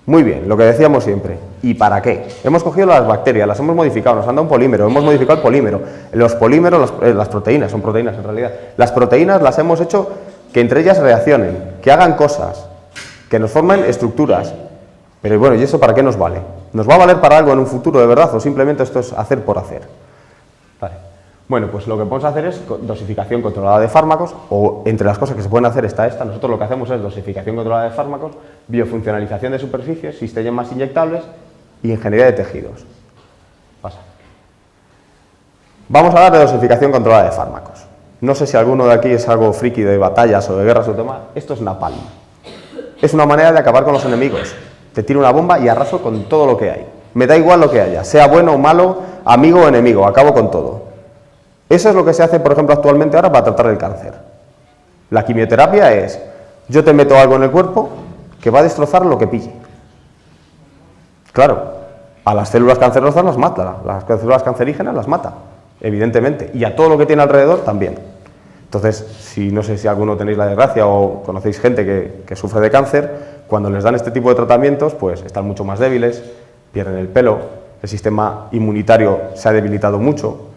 Muy bien, lo que decíamos siempre. ¿Y para qué? Hemos cogido las bacterias, las hemos modificado, nos han dado un polímero, hemos modificado el polímero. Los polímeros, las proteínas, son proteínas en realidad. Las proteínas las hemos hecho que entre ellas reaccionen, que hagan cosas, que nos formen estructuras. Pero bueno, ¿y eso para qué nos vale? ¿Nos va a valer para algo en un futuro de verdad o simplemente esto es hacer por hacer? Vale. Bueno, pues lo que podemos hacer es dosificación controlada de fármacos, o entre las cosas que se pueden hacer está esta. Nosotros lo que hacemos es dosificación controlada de fármacos, biofuncionalización de superficies, sistemas inyectables y ingeniería de tejidos. Pasa. Vamos a hablar de dosificación controlada de fármacos. No sé si alguno de aquí es algo friki de batallas o de guerras o tema. Esto es napalm. Es una manera de acabar con los enemigos. Te tiro una bomba y arraso con todo lo que hay. Me da igual lo que haya, sea bueno o malo, amigo o enemigo, acabo con todo. Eso es lo que se hace, por ejemplo, actualmente ahora para tratar el cáncer. La quimioterapia es, yo te meto algo en el cuerpo que va a destrozar lo que pille. Claro, a las células cancerosas las mata, las células cancerígenas las mata, evidentemente, y a todo lo que tiene alrededor también. Entonces, no sé si alguno tenéis la desgracia o conocéis gente que sufre de cáncer, cuando les dan este tipo de tratamientos, pues están mucho más débiles, pierden el pelo, el sistema inmunitario se ha debilitado mucho,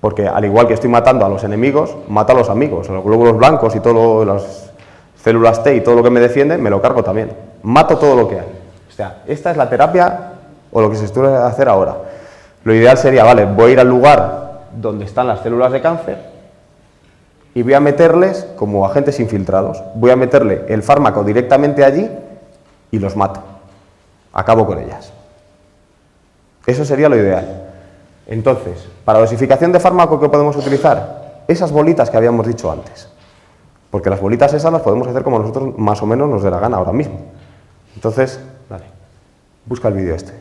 porque al igual que estoy matando a los enemigos, mato a los amigos, a los glóbulos blancos y todas las células T y todo lo que me defiende, me lo cargo también. Mato todo lo que hay. O sea, esta es la terapia o lo que se suele hacer ahora. Lo ideal sería, vale, voy a ir al lugar donde están las células de cáncer y voy a meterles como agentes infiltrados. Voy a meterle el fármaco directamente allí y los mato. Acabo con ellas. Eso sería lo ideal. Entonces, para dosificación de fármaco, ¿qué podemos utilizar? Esas bolitas que habíamos dicho antes. Porque las bolitas esas las podemos hacer como nosotros más o menos nos dé la gana ahora mismo. Entonces, dale, busca el vídeo este.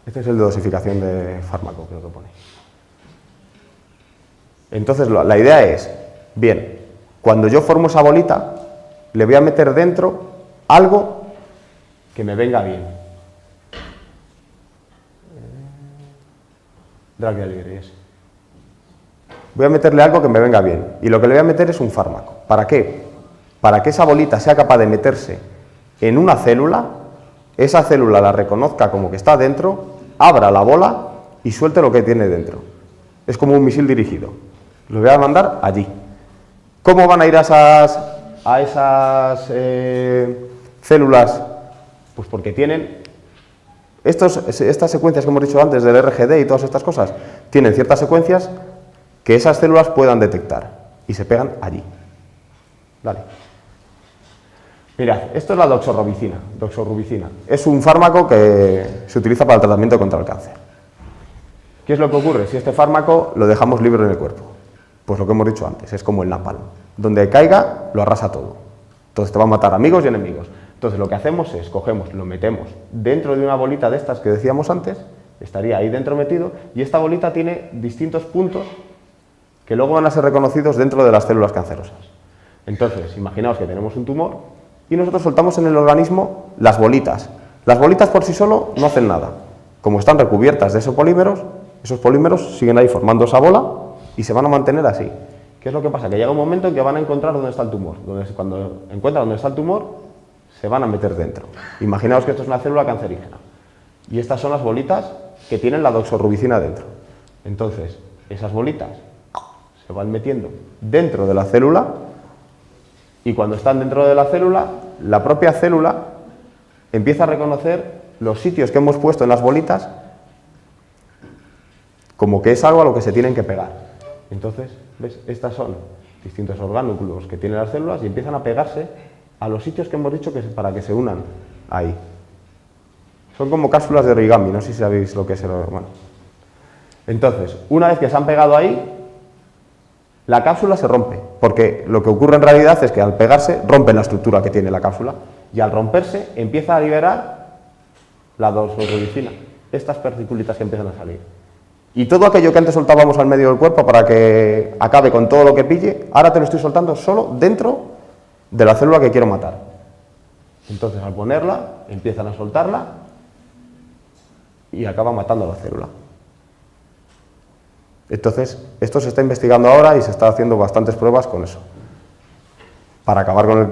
Este es el de dosificación de fármaco, creo que pone. Entonces, la idea es, bien, cuando yo formo esa bolita, le voy a meter dentro algo que me venga bien. Voy a meterle algo que me venga bien. Y lo que le voy a meter es un fármaco. ¿Para qué? Para que esa bolita sea capaz de meterse en una célula, esa célula la reconozca como que está dentro, abra la bola y suelte lo que tiene dentro. Es como un misil dirigido. Lo voy a mandar allí. ¿Cómo van a ir a esas células? Pues porque tienen estas secuencias que hemos dicho antes del RGD y todas estas cosas, tienen ciertas secuencias que esas células puedan detectar y se pegan allí. Dale. Mirad, esto es la doxorubicina. Es un fármaco que se utiliza para el tratamiento contra el cáncer. ¿Qué es lo que ocurre si este fármaco lo dejamos libre en el cuerpo? Pues lo que hemos dicho antes, es como el napalm. Donde caiga, lo arrasa todo. Entonces te va a matar amigos y enemigos. Entonces lo que hacemos es, cogemos, lo metemos dentro de una bolita de estas que decíamos antes, estaría ahí dentro metido, y esta bolita tiene distintos puntos que luego van a ser reconocidos dentro de las células cancerosas. Entonces, imaginaos que tenemos un tumor y nosotros soltamos en el organismo las bolitas. Las bolitas por sí solo no hacen nada. Como están recubiertas de esos polímeros siguen ahí formando esa bola y se van a mantener así. ¿Qué es lo que pasa? Que llega un momento en que van a encontrar dónde está el tumor. Cuando encuentran dónde está el tumor, se van a meter dentro. Imaginaos que esto es una célula cancerígena. Y estas son las bolitas que tienen la doxorubicina dentro. Entonces, esas bolitas se van metiendo dentro de la célula y cuando están dentro de la célula, la propia célula empieza a reconocer los sitios que hemos puesto en las bolitas como que es algo a lo que se tienen que pegar. Entonces, ¿ves? Estas son distintos orgánulos que tienen las células y empiezan a pegarse a los sitios que hemos dicho que para que se unan ahí. Son como cápsulas de origami, no sé si sabéis lo que es el origami. Entonces, una vez que se han pegado ahí, la cápsula se rompe, porque lo que ocurre en realidad es que al pegarse rompen la estructura que tiene la cápsula y al romperse empieza a liberar la doxorubicina, estas particulitas que empiezan a salir. Y todo aquello que antes soltábamos al medio del cuerpo para que acabe con todo lo que pille, ahora te lo estoy soltando solo dentro de la célula que quiero matar. Entonces al ponerla, empiezan a soltarla y acaba matando a la célula. Entonces, esto se está investigando ahora y se está haciendo bastantes pruebas con eso. Para acabar con el...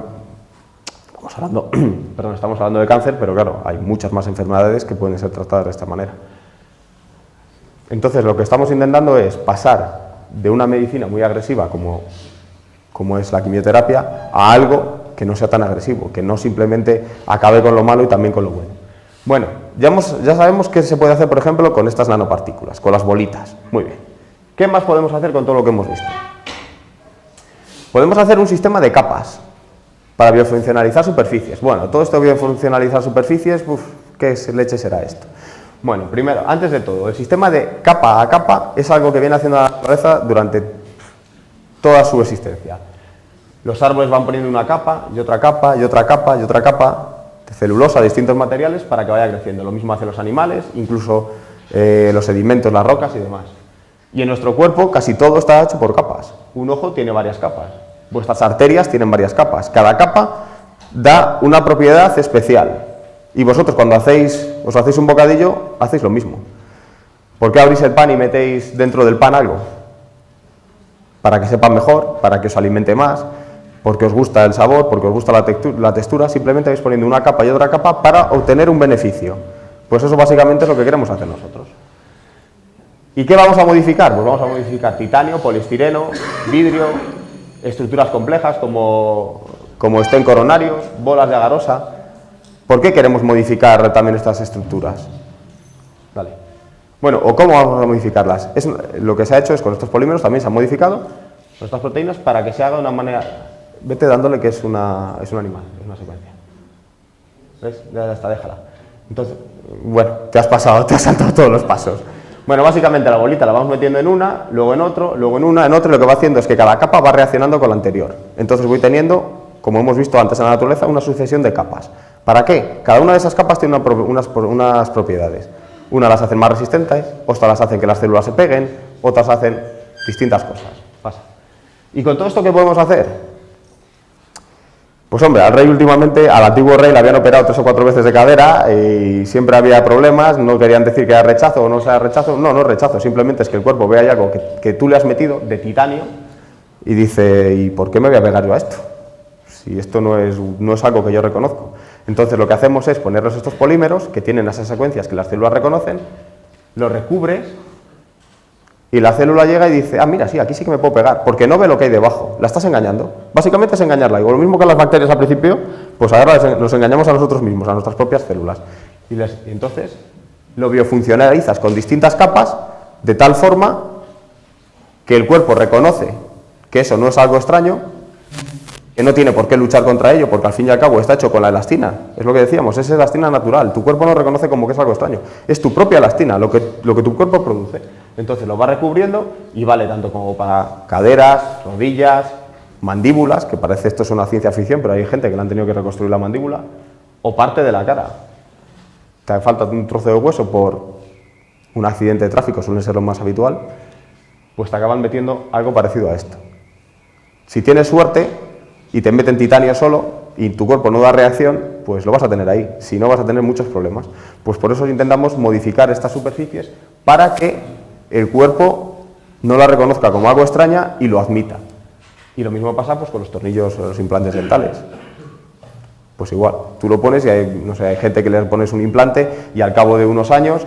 Estamos hablando de cáncer, pero claro, hay muchas más enfermedades que pueden ser tratadas de esta manera. Entonces, lo que estamos intentando es pasar de una medicina muy agresiva como es la quimioterapia, a algo que no sea tan agresivo, que no simplemente acabe con lo malo y también con lo bueno. Bueno, ya sabemos qué se puede hacer, por ejemplo, con estas nanopartículas, con las bolitas. Muy bien. ¿Qué más podemos hacer con todo lo que hemos visto? Podemos hacer un sistema de capas para biofuncionalizar superficies. Bueno, todo esto de biofuncionalizar superficies, ¿qué leche será esto? Bueno, primero, antes de todo, el sistema de capa a capa es algo que viene haciendo la naturaleza durante toda su existencia. Los árboles van poniendo una capa y otra capa y otra capa y otra capa de celulosa, de distintos materiales para que vaya creciendo. Lo mismo hacen los animales, incluso los sedimentos, las rocas y demás. Y en nuestro cuerpo casi todo está hecho por capas. Un ojo tiene varias capas. Vuestras arterias tienen varias capas. Cada capa da una propiedad especial. Y vosotros cuando os hacéis un bocadillo, hacéis lo mismo. ¿Por qué abrís el pan y metéis dentro del pan algo? Para que sepa mejor, para que os alimente más, porque os gusta el sabor, porque os gusta la textura, simplemente vais poniendo una capa y otra capa para obtener un beneficio. Pues eso básicamente es lo que queremos hacer nosotros. ¿Y qué vamos a modificar? Pues vamos a modificar titanio, poliestireno, vidrio, estructuras complejas como estén coronarios, bolas de agarosa. ¿Por qué queremos modificar también estas estructuras? Vale. Bueno, ¿o cómo vamos a modificarlas? Lo que se ha hecho es con estos polímeros también se han modificado nuestras proteínas para que se haga de una manera... Vete dándole que es un animal, es una secuencia. ¿Ves? Ya está, déjala. Entonces, bueno, te has saltado todos los pasos. Bueno, básicamente la bolita la vamos metiendo en una, luego en otro, luego en una, en otro, y lo que va haciendo es que cada capa va reaccionando con la anterior. Entonces voy teniendo, como hemos visto antes en la naturaleza, una sucesión de capas. ¿Para qué? Cada una de esas capas tiene unas propiedades. Unas las hacen más resistentes, otras las hacen que las células se peguen, otras hacen distintas cosas. Pasa. ¿Y con todo esto qué podemos hacer? Pues hombre, al antiguo rey le habían operado 3 o 4 veces de cadera y siempre había problemas, no querían decir que era rechazo o no sea rechazo, no es rechazo, simplemente es que el cuerpo ve ahí algo que tú le has metido de titanio y dice, ¿y por qué me voy a pegar yo a esto? Si esto no es algo que yo reconozco. Entonces lo que hacemos es ponerles estos polímeros que tienen esas secuencias que las células reconocen, los recubres y la célula llega y dice, ah, mira, sí, aquí sí que me puedo pegar, porque no ve lo que hay debajo, la estás engañando. Básicamente es engañarla, y lo mismo que las bacterias al principio, pues ahora nos engañamos a nosotros mismos, a nuestras propias células. Y entonces lo biofuncionalizas con distintas capas, de tal forma que el cuerpo reconoce que eso no es algo extraño, que no tiene por qué luchar contra ello, porque al fin y al cabo está hecho con la elastina, es lo que decíamos, es elastina natural, tu cuerpo no reconoce como que es algo extraño, es tu propia elastina, lo que tu cuerpo produce. Entonces lo va recubriendo y vale tanto como para caderas, rodillas, mandíbulas, que parece esto es una ciencia ficción, pero hay gente que le han tenido que reconstruir la mandíbula, o parte de la cara. Te falta un trozo de hueso por un accidente de tráfico, suele ser lo más habitual, pues te acaban metiendo algo parecido a esto. Si tienes suerte y te meten titanio solo y tu cuerpo no da reacción, pues lo vas a tener ahí, si no vas a tener muchos problemas. Pues por eso intentamos modificar estas superficies para que el cuerpo no la reconozca como algo extraña y lo admita. Y lo mismo pasa pues con los tornillos o los implantes dentales. Pues igual, tú lo pones y hay gente que le pones un implante y al cabo de unos años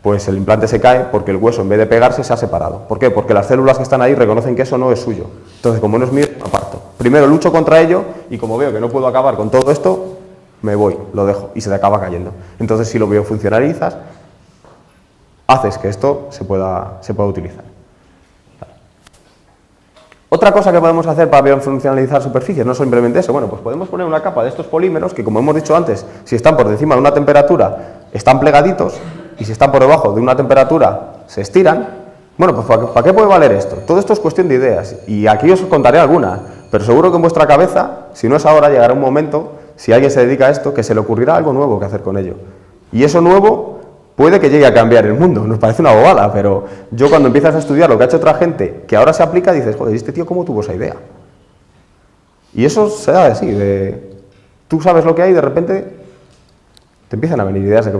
pues el implante se cae porque el hueso en vez de pegarse se ha separado. ¿Por qué? Porque las células que están ahí reconocen que eso no es suyo. Entonces, como no es mío, me aparto. Primero lucho contra ello y como veo que no puedo acabar con todo esto, me voy, lo dejo y se te acaba cayendo. Entonces, si lo biofuncionalizas, haces que esto se pueda utilizar. Otra cosa que podemos hacer para biofuncionalizar superficies, no simplemente eso, bueno, pues podemos poner una capa de estos polímeros que, como hemos dicho antes, si están por encima de una temperatura, están plegaditos, y si están por debajo de una temperatura, se estiran. Bueno, pues ¿para qué puede valer esto? Todo esto es cuestión de ideas, y aquí os contaré alguna, pero seguro que en vuestra cabeza, si no es ahora, llegará un momento, si alguien se dedica a esto, que se le ocurrirá algo nuevo que hacer con ello. Y eso nuevo puede que llegue a cambiar el mundo, nos parece una bobada, pero yo cuando empiezas a estudiar lo que ha hecho otra gente, que ahora se aplica, dices, joder, ¿este tío cómo tuvo esa idea? Y eso se da así, tú sabes lo que hay y de repente te empiezan a venir ideas de que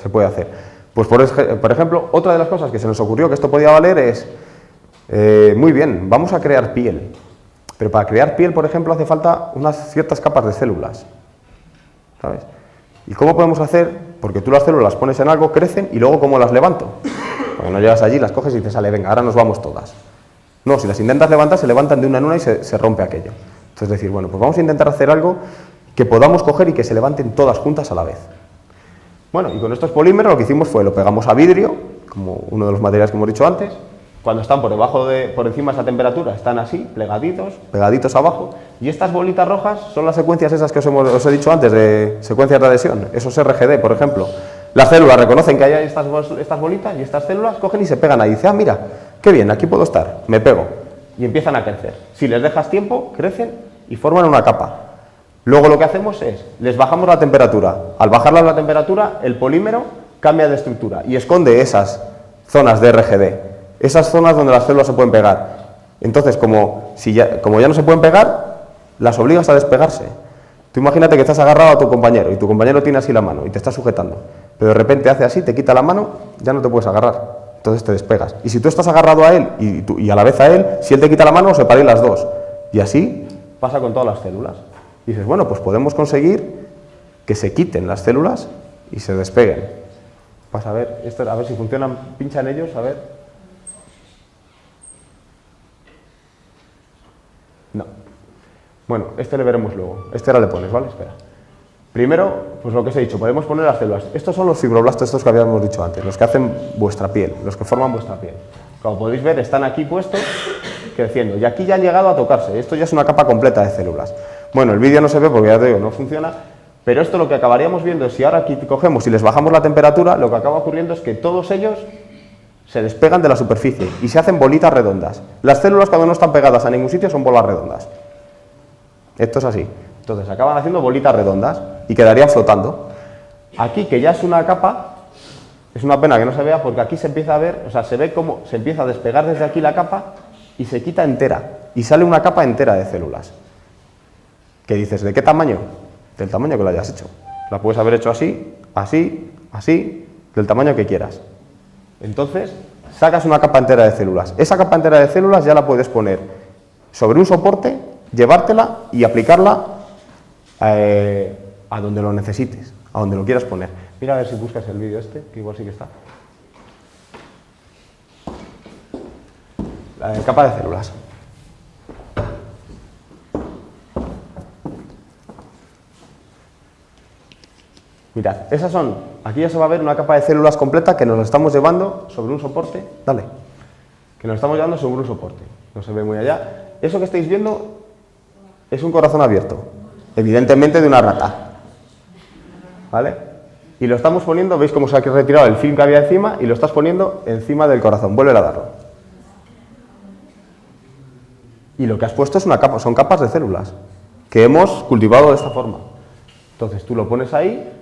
se puede hacer. Pues por ejemplo, otra de las cosas que se nos ocurrió que esto podía valer es, muy bien, vamos a crear piel, pero para crear piel, por ejemplo, hace falta unas ciertas capas de células, ¿sabes? ¿Y cómo podemos hacer? Porque tú las células las pones en algo, crecen, y luego ¿cómo las levanto? Porque no llegas allí, las coges y dices, sale, venga, ahora nos vamos todas. No, si las intentas levantar, se levantan de una en una y se rompe aquello. Entonces decir, bueno, pues vamos a intentar hacer algo que podamos coger y que se levanten todas juntas a la vez. Bueno, y con estos polímeros lo que hicimos fue, lo pegamos a vidrio, como uno de los materiales que hemos dicho antes. Cuando están por encima de esa temperatura, están así, pegaditos abajo, y estas bolitas rojas son las secuencias esas que os he dicho antes, de secuencias de adhesión, esos RGD, por ejemplo. Las células reconocen que hay estas bolitas y estas células cogen y se pegan ahí, y dicen, ah, mira, qué bien, aquí puedo estar, me pego, y empiezan a crecer. Si les dejas tiempo, crecen y forman una capa. Luego lo que hacemos es, les bajamos la temperatura. Al bajarla la temperatura, el polímero cambia de estructura y esconde esas zonas de RGD, esas zonas donde las células se pueden pegar. Entonces, como ya no se pueden pegar, las obligas a despegarse. Tú imagínate que estás agarrado a tu compañero y tu compañero tiene así la mano y te está sujetando, pero de repente hace así, te quita la mano, ya no te puedes agarrar, entonces te despegas. Y si tú estás agarrado a él y a la vez a él, si él te quita la mano, separáis las dos. Y así pasa con todas las células. Y dices, bueno, pues podemos conseguir que se quiten las células y se despeguen. Vas a ver, a ver si funcionan, pincha en ellos, a ver. No. Bueno, este le veremos luego. Este ahora le pones, ¿vale? Espera. Primero, pues lo que os he dicho, podemos poner las células. Estos son los fibroblastos, estos que habíamos dicho antes, los que hacen vuestra piel, los que forman vuestra piel. Como podéis ver, están aquí puestos, creciendo. Y aquí ya han llegado a tocarse. Esto ya es una capa completa de células. Bueno, el vídeo no se ve porque ya te digo, no funciona. Pero esto lo que acabaríamos viendo es si ahora aquí cogemos y les bajamos la temperatura, lo que acaba ocurriendo es que todos ellos se despegan de la superficie y se hacen bolitas redondas. Las células cuando no están pegadas a ningún sitio son bolas redondas. Esto es así. Entonces acaban haciendo bolitas redondas y quedarían flotando. Aquí, que ya es una capa, es una pena que no se vea porque aquí se empieza a ver, o sea, se ve cómo se empieza a despegar desde aquí la capa y se quita entera. Y sale una capa entera de células. ¿Qué dices? ¿De qué tamaño? Del tamaño que lo hayas hecho. La puedes haber hecho así, así, así, del tamaño que quieras. Entonces, sacas una capa entera de células. Esa capa entera de células ya la puedes poner sobre un soporte, llevártela y aplicarla a donde lo necesites, a donde lo quieras poner. Mira a ver si buscas el vídeo este, que igual sí que está. La capa de células. Mirad, esas son, aquí ya se va a ver una capa de células completa que nos la estamos llevando sobre un soporte, dale, que nos estamos llevando sobre un soporte, no se ve muy allá. Eso que estáis viendo es un corazón abierto, evidentemente de una rata, ¿vale? Y lo estamos poniendo, veis cómo se ha retirado el film que había encima y lo estás poniendo encima del corazón, vuelve a darlo. Y lo que has puesto es una capa, son capas de células que hemos cultivado de esta forma. Entonces tú lo pones ahí.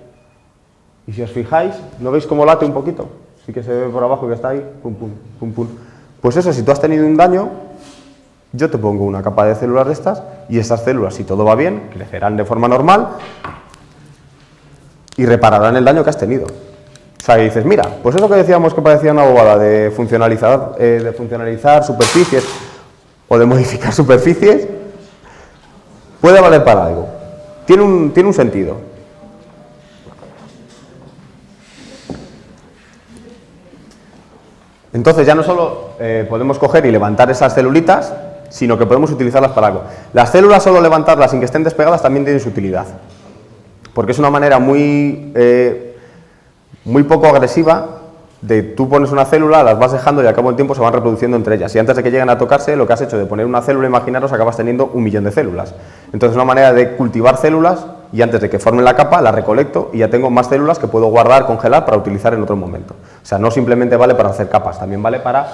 Y si os fijáis, ¿no veis cómo late un poquito? Sí que se ve por abajo que está ahí, pum, pum, pum, pum. Pues eso, si tú has tenido un daño, yo te pongo una capa de células de estas, y estas células, si todo va bien, crecerán de forma normal y repararán el daño que has tenido. O sea, y dices, mira, pues eso que decíamos que parecía una bobada de funcionalizar superficies o de modificar superficies, puede valer para algo. Tiene un sentido. Entonces ya no solo podemos coger y levantar esas celulitas, sino que podemos utilizarlas para algo. Las células, solo levantarlas sin que estén despegadas, también tienen su utilidad. Porque es una manera muy poco agresiva de tú pones una célula, las vas dejando y al cabo del tiempo se van reproduciendo entre ellas. Y antes de que lleguen a tocarse, lo que has hecho de poner una célula, imaginaros, acabas teniendo 1 millón de células. Entonces es una manera de cultivar células y antes de que formen la capa, la recolecto y ya tengo más células que puedo guardar, congelar para utilizar en otro momento. O sea, no simplemente vale para hacer capas, también vale para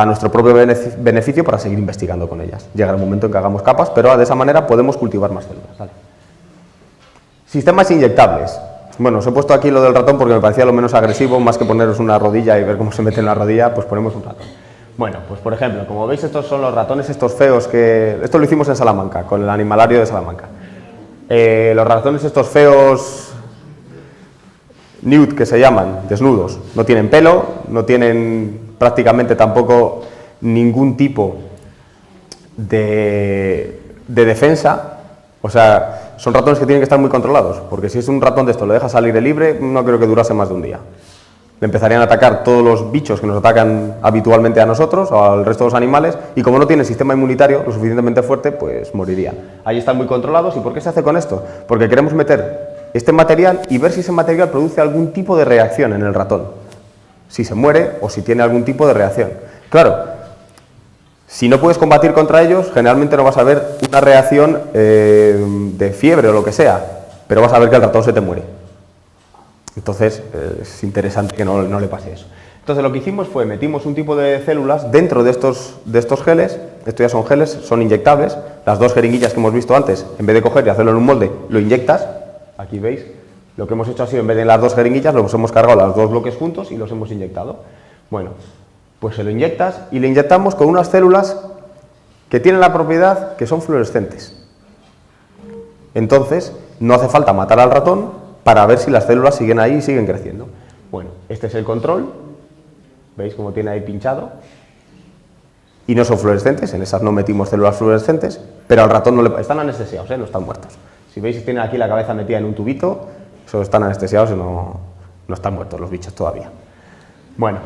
nuestro propio beneficio, para seguir investigando con ellas. Llegará el momento en que hagamos capas, pero de esa manera podemos cultivar más células. Vale. Sistemas inyectables. Bueno, os he puesto aquí lo del ratón porque me parecía lo menos agresivo, más que poneros una rodilla y ver cómo se mete en la rodilla, pues ponemos un ratón. Bueno, pues por ejemplo, como veis, estos son los ratones estos feos que... Esto lo hicimos en Salamanca, con el animalario de Salamanca. Los ratones estos feos, nude, que se llaman, desnudos, no tienen pelo, no tienen prácticamente tampoco ningún tipo de defensa, o sea... Son ratones que tienen que estar muy controlados, porque si es un ratón de esto, lo dejas salir de libre, no creo que durase más de un día. Le empezarían a atacar todos los bichos que nos atacan habitualmente a nosotros o al resto de los animales, y como no tienen sistema inmunitario lo suficientemente fuerte, pues morirían. Ahí están muy controlados. ¿Y por qué se hace con esto? Porque queremos meter este material y ver si ese material produce algún tipo de reacción en el ratón. Si se muere o si tiene algún tipo de reacción. Claro. Si no puedes combatir contra ellos, generalmente no vas a ver una reacción de fiebre o lo que sea, pero vas a ver que el ratón se te muere. Entonces, es interesante que no le pase eso. Entonces, lo que hicimos fue, metimos un tipo de células dentro de estos geles. Estos ya son geles, son inyectables. Las 2 jeringuillas que hemos visto antes, en vez de coger y hacerlo en un molde, lo inyectas. Aquí veis, lo que hemos hecho ha sido, en vez de las 2 jeringuillas, los hemos cargado los 2 bloques juntos y los hemos inyectado. Bueno, Pues se lo inyectas y le inyectamos con unas células que tienen la propiedad que son fluorescentes. Entonces, no hace falta matar al ratón para ver si las células siguen ahí y siguen creciendo. Bueno, este es el control. ¿Veis cómo tiene ahí pinchado? Y no son fluorescentes, en esas no metimos células fluorescentes, pero al ratón no le... Están anestesiados, no están muertos. Si veis, tienen aquí la cabeza metida en un tubito, eso están anestesiados y no están muertos los bichos todavía. Bueno,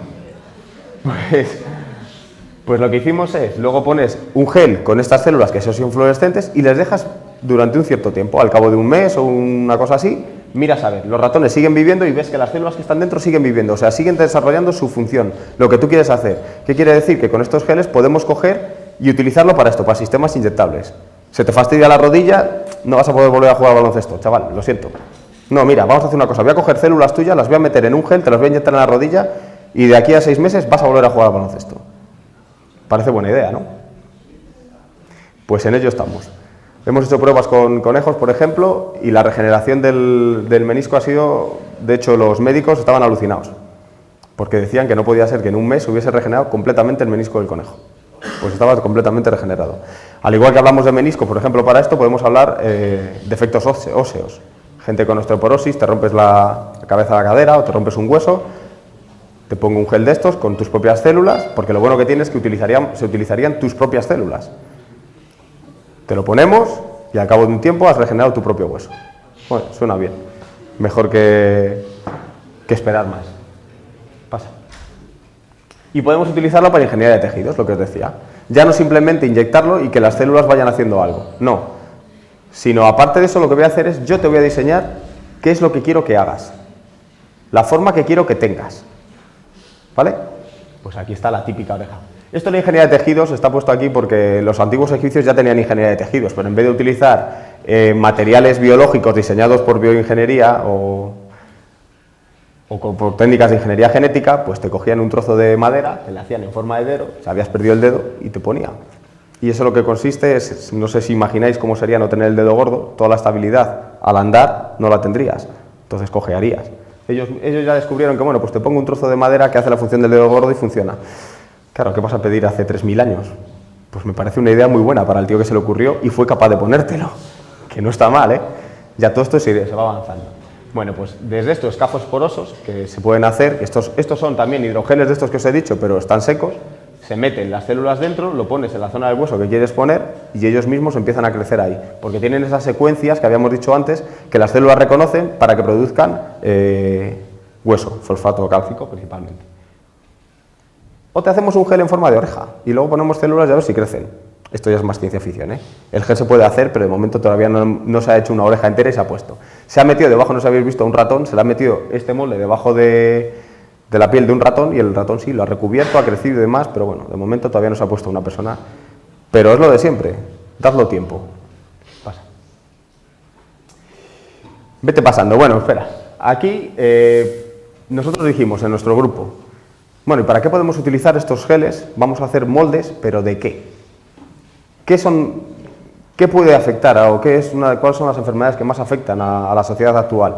pues lo que hicimos es, luego pones un gel con estas células que son fluorescentes y les dejas durante un cierto tiempo, al cabo de un mes o una cosa así, miras a ver, los ratones siguen viviendo y ves que las células que están dentro siguen viviendo, o sea, siguen desarrollando su función, lo que tú quieres hacer. ¿Qué quiere decir? Que con estos geles podemos coger y utilizarlo para esto, para sistemas inyectables. Se te fastidia la rodilla, no vas a poder volver a jugar al baloncesto, chaval, lo siento. No, mira, vamos a hacer una cosa, voy a coger células tuyas, las voy a meter en un gel, te las voy a inyectar en la rodilla y de aquí a 6 meses vas a volver a jugar al baloncesto. Parece buena idea, ¿no? Pues en ello estamos. Hemos hecho pruebas con conejos, por ejemplo, y la regeneración del menisco ha sido... De hecho, los médicos estaban alucinados, porque decían que no podía ser que en un mes hubiese regenerado completamente el menisco del conejo. Pues estaba completamente regenerado. Al igual que hablamos de menisco, por ejemplo, para esto podemos hablar de efectos óseos. Gente con osteoporosis, te rompes la cabeza de la cadera o te rompes un hueso, te pongo un gel de estos con tus propias células, porque lo bueno que tiene es que se utilizarían tus propias células. Te lo ponemos y al cabo de un tiempo has regenerado tu propio hueso. Bueno, suena bien. Mejor que esperar más. Pasa. Y podemos utilizarlo para ingeniería de tejidos, lo que os decía. Ya no simplemente inyectarlo y que las células vayan haciendo algo. No. Sino, aparte de eso, lo que voy a hacer es, yo te voy a diseñar qué es lo que quiero que hagas. La forma que quiero que tengas. ¿Vale? Pues aquí está la típica oreja. Esto de la ingeniería de tejidos está puesto aquí porque los antiguos egipcios ya tenían ingeniería de tejidos, pero en vez de utilizar materiales biológicos diseñados por bioingeniería o por técnicas de ingeniería genética, pues te cogían un trozo de madera, te la hacían en forma de dedo, si habías perdido el dedo y te ponía. Y eso lo que consiste es, no sé si imagináis cómo sería no tener el dedo gordo, toda la estabilidad al andar no la tendrías, entonces cojearías. Ellos ya descubrieron que, bueno, pues te pongo un trozo de madera que hace la función del dedo gordo y funciona. Claro, ¿qué vas a pedir hace 3000 años? Pues me parece una idea muy buena para el tío que se le ocurrió y fue capaz de ponértelo, que no está mal, ¿eh? Ya todo esto se va avanzando. Bueno, pues desde estos escafos porosos que se pueden hacer, estos son también hidrogeles de estos que os he dicho, pero están secos, se meten las células dentro, lo pones en la zona del hueso que quieres poner y ellos mismos empiezan a crecer ahí, porque tienen esas secuencias que habíamos dicho antes, que las células reconocen para que produzcan hueso, fosfato cálcico principalmente. O te hacemos un gel en forma de oreja y luego ponemos células y a ver si crecen. Esto ya es más ciencia ficción, ¿eh? El gel se puede hacer, pero de momento todavía no se ha hecho una oreja entera y se ha puesto. Se ha metido debajo, no sé si habéis visto, un ratón, se le ha metido este molde debajo de la piel de un ratón y el ratón sí, lo ha recubierto, ha crecido y demás, pero bueno, de momento todavía no se ha puesto una persona. Pero es lo de siempre, dadlo tiempo. Pasa. Vete pasando. Bueno, espera. Aquí nosotros dijimos en nuestro grupo, bueno, ¿y para qué podemos utilizar estos geles? Vamos a hacer moldes, pero ¿de qué? ¿Qué puede afectar o cuáles son las enfermedades que más afectan a la sociedad actual?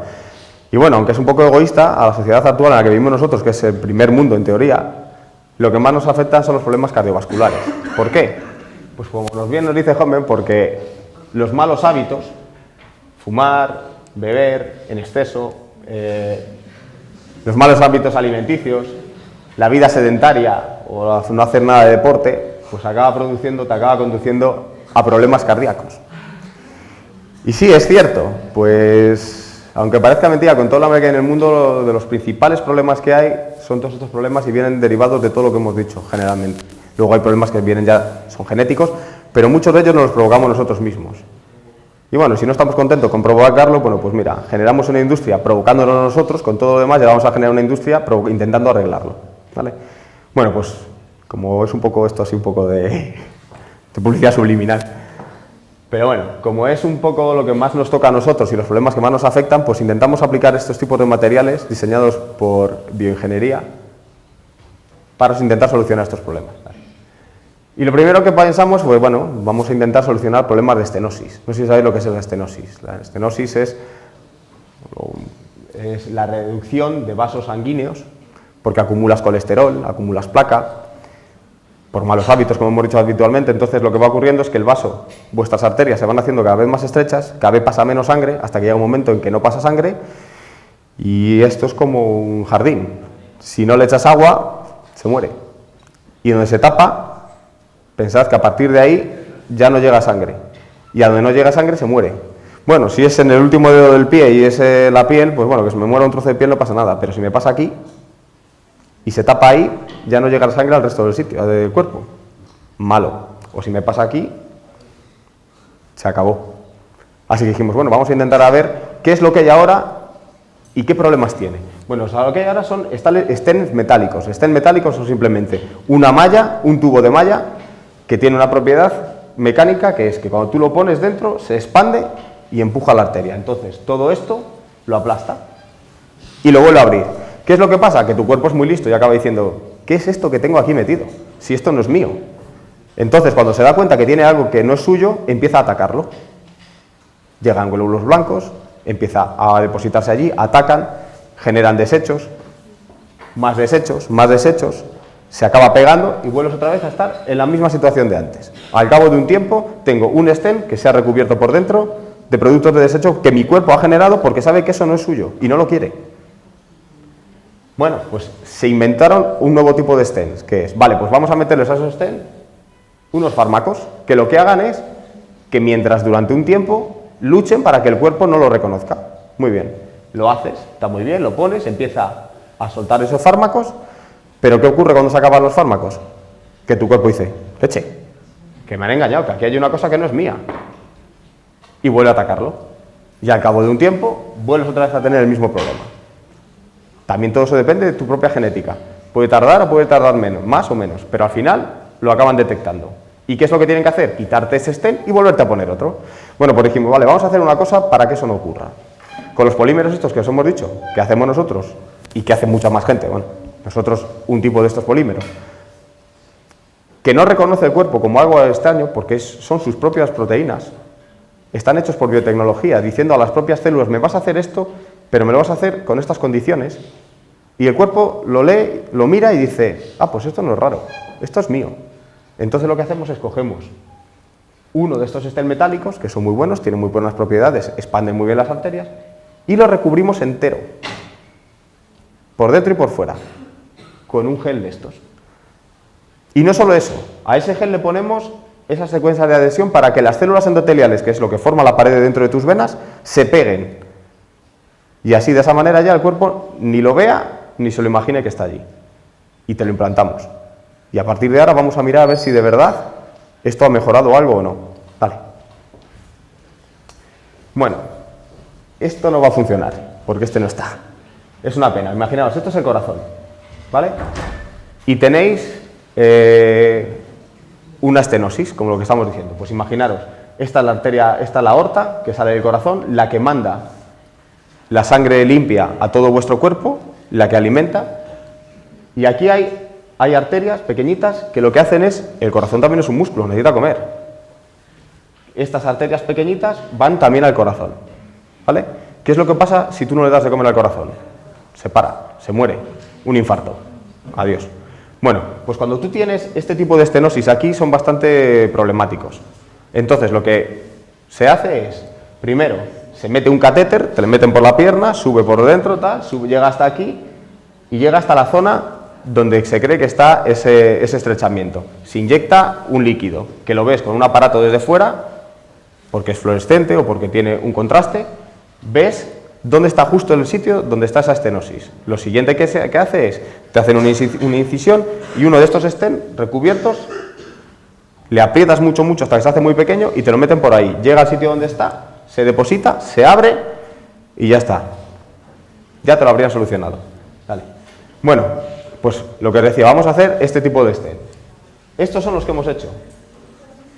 Y bueno, aunque es un poco egoísta, a la sociedad actual en la que vivimos nosotros, que es el primer mundo en teoría, lo que más nos afecta son los problemas cardiovasculares. ¿Por qué? Pues como nos dice Homer, porque los malos hábitos, fumar, beber en exceso, los malos hábitos alimenticios, la vida sedentaria o no hacer nada de deporte, pues te acaba conduciendo a problemas cardíacos. Y sí, es cierto, pues aunque parezca mentira, con todo el hambre que hay en el mundo, de los principales problemas que hay son todos estos problemas y vienen derivados de todo lo que hemos dicho, generalmente. Luego hay problemas que son genéticos, pero muchos de ellos nos los provocamos nosotros mismos. Y bueno, si no estamos contentos con provocarlo, bueno, pues mira, generamos una industria provocándolo nosotros, con todo lo demás, y ahora vamos a generar una industria intentando arreglarlo, ¿vale? Bueno, pues como es un poco esto así, un poco de publicidad subliminal. Pero bueno, como es un poco lo que más nos toca a nosotros y los problemas que más nos afectan, pues intentamos aplicar estos tipos de materiales diseñados por bioingeniería para intentar solucionar estos problemas. Y lo primero que pensamos fue, bueno, vamos a intentar solucionar problemas de estenosis. No sé si sabéis lo que es la estenosis. La estenosis es la reducción de vasos sanguíneos, porque acumulas colesterol, acumulas placa, por malos hábitos, como hemos dicho habitualmente. Entonces lo que va ocurriendo es que el vaso, vuestras arterias se van haciendo cada vez más estrechas, cada vez pasa menos sangre, hasta que llega un momento en que no pasa sangre, y esto es como un jardín. Si no le echas agua, se muere. Y donde se tapa, pensad que a partir de ahí ya no llega sangre. Y a donde no llega sangre, se muere. Bueno, si es en el último dedo del pie y es la piel, pues bueno, que se me muera un trozo de piel no pasa nada. Pero si me pasa aquí y se tapa ahí, ya no llega la sangre al resto del sitio, del cuerpo. Malo. O si me pasa aquí, se acabó. Así que dijimos, bueno, vamos a intentar a ver qué es lo que hay ahora y qué problemas tiene. Bueno, o sea, lo que hay ahora son stents metálicos. Stents metálicos son simplemente una malla, un tubo de malla, que tiene una propiedad mecánica, que es que cuando tú lo pones dentro, se expande y empuja la arteria. Entonces, todo esto lo aplasta y lo vuelve a abrir. ¿Qué es lo que pasa? Que tu cuerpo es muy listo y acaba diciendo, ¿qué es esto que tengo aquí metido? Si esto no es mío. Entonces, cuando se da cuenta que tiene algo que no es suyo, empieza a atacarlo. Llegan glóbulos blancos, empieza a depositarse allí, atacan, generan desechos, más desechos, se acaba pegando y vuelves otra vez a estar en la misma situación de antes. Al cabo de un tiempo, tengo un stent que se ha recubierto por dentro de productos de desecho que mi cuerpo ha generado porque sabe que eso no es suyo y no lo quiere. Bueno, pues se inventaron un nuevo tipo de stents, que es, vale, pues vamos a meterles a esos stents unos fármacos que lo que hagan es que mientras durante un tiempo luchen para que el cuerpo no lo reconozca. Muy bien, lo haces, está muy bien, lo pones, empieza a soltar esos fármacos, pero ¿qué ocurre cuando se acaban los fármacos? Que tu cuerpo dice, leche, que me han engañado, que aquí hay una cosa que no es mía, y vuelve a atacarlo. Y al cabo de un tiempo, vuelves otra vez a tener el mismo problema. También todo eso depende de tu propia genética. Puede tardar o puede tardar menos, más o menos, pero al final lo acaban detectando. ¿Y qué es lo que tienen que hacer? Quitarte ese stent y volverte a poner otro. Bueno, pues dijimos, vale, vamos a hacer una cosa para que eso no ocurra. Con los polímeros estos que os hemos dicho, que hacemos nosotros y que hace mucha más gente, bueno, nosotros un tipo de estos polímeros, que no reconoce el cuerpo como algo extraño porque son sus propias proteínas, están hechos por biotecnología, diciendo a las propias células, me vas a hacer esto, pero me lo vas a hacer con estas condiciones, y el cuerpo lo lee, lo mira y dice, ah, pues esto no es raro, esto es mío. Entonces lo que hacemos es cogemos uno de estos stents metálicos, que son muy buenos, tienen muy buenas propiedades, expanden muy bien las arterias, y lo recubrimos entero, por dentro y por fuera, con un gel de estos. Y no solo eso, a ese gel le ponemos esa secuencia de adhesión para que las células endoteliales, que es lo que forma la pared de dentro de tus venas, se peguen. Y así, de esa manera, ya el cuerpo ni lo vea ni se lo imagine que está allí. Y te lo implantamos. Y a partir de ahora vamos a mirar a ver si de verdad esto ha mejorado algo o no. Vale. Bueno, esto no va a funcionar, porque este no está. Es una pena. Imaginaos, esto es el corazón, ¿vale? Y tenéis una estenosis, como lo que estamos diciendo. Pues imaginaros, esta es la arteria, esta es la aorta que sale del corazón, la que manda la sangre limpia a todo vuestro cuerpo, la que alimenta, y aquí hay arterias pequeñitas que lo que hacen es, el corazón también es un músculo, necesita comer. Estas arterias pequeñitas van también al corazón, ¿vale? ¿Qué es lo que pasa si tú no le das de comer al corazón? Se para, se muere, un infarto, adiós. Bueno, pues cuando tú tienes este tipo de estenosis aquí son bastante problemáticos. Entonces lo que se hace es, primero, se mete un catéter, te le meten por la pierna, sube por dentro, tal, llega hasta aquí y llega hasta la zona donde se cree que está ese estrechamiento. Se inyecta un líquido, que lo ves con un aparato desde fuera, porque es fluorescente o porque tiene un contraste, ves dónde está justo el sitio donde está esa estenosis. Lo siguiente que hace es, te hacen una incisión y uno de estos stents recubiertos, le aprietas mucho hasta que se hace muy pequeño y te lo meten por ahí. Llega al sitio donde está, se deposita, se abre y ya está. Ya te lo habrían solucionado. Vale. Bueno, pues lo que os decía, vamos a hacer este tipo de stent. Estos son los que hemos hecho.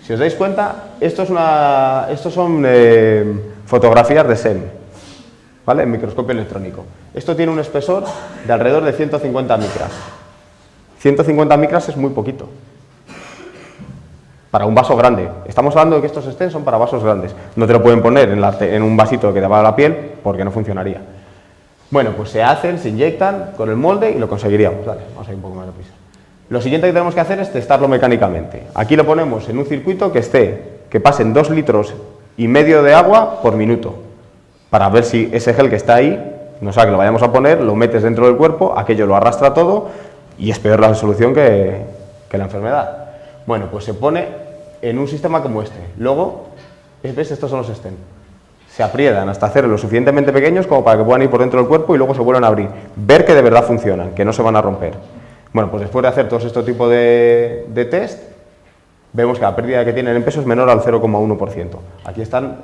Si os dais cuenta, estos son fotografías de SEM, ¿vale? En microscopio electrónico. Esto tiene un espesor de alrededor de 150 micras. 150 micras es muy poquito para un vaso grande. Estamos hablando de que estos stents son para vasos grandes. No te lo pueden poner en un vasito que te va a la piel porque no funcionaría. Bueno, pues se hacen, se inyectan con el molde y lo conseguiríamos. Dale, vamos a ir un poco más de prisa. Lo siguiente que tenemos que hacer es testarlo mecánicamente. Aquí lo ponemos en un circuito que pasen 2,5 litros de agua por minuto, para ver si ese gel que está ahí, no sea que lo vayamos a poner, lo metes dentro del cuerpo, aquello lo arrastra todo y es peor la solución que la enfermedad. Bueno, pues se pone en un sistema como este. Luego, ¿ves? Estos son los stent. Se aprietan hasta hacer lo suficientemente pequeños como para que puedan ir por dentro del cuerpo y luego se vuelven a abrir. Ver que de verdad funcionan, que no se van a romper. Bueno, pues después de hacer todo este tipo de test, vemos que la pérdida que tienen en peso es menor al 0,1%. Aquí están,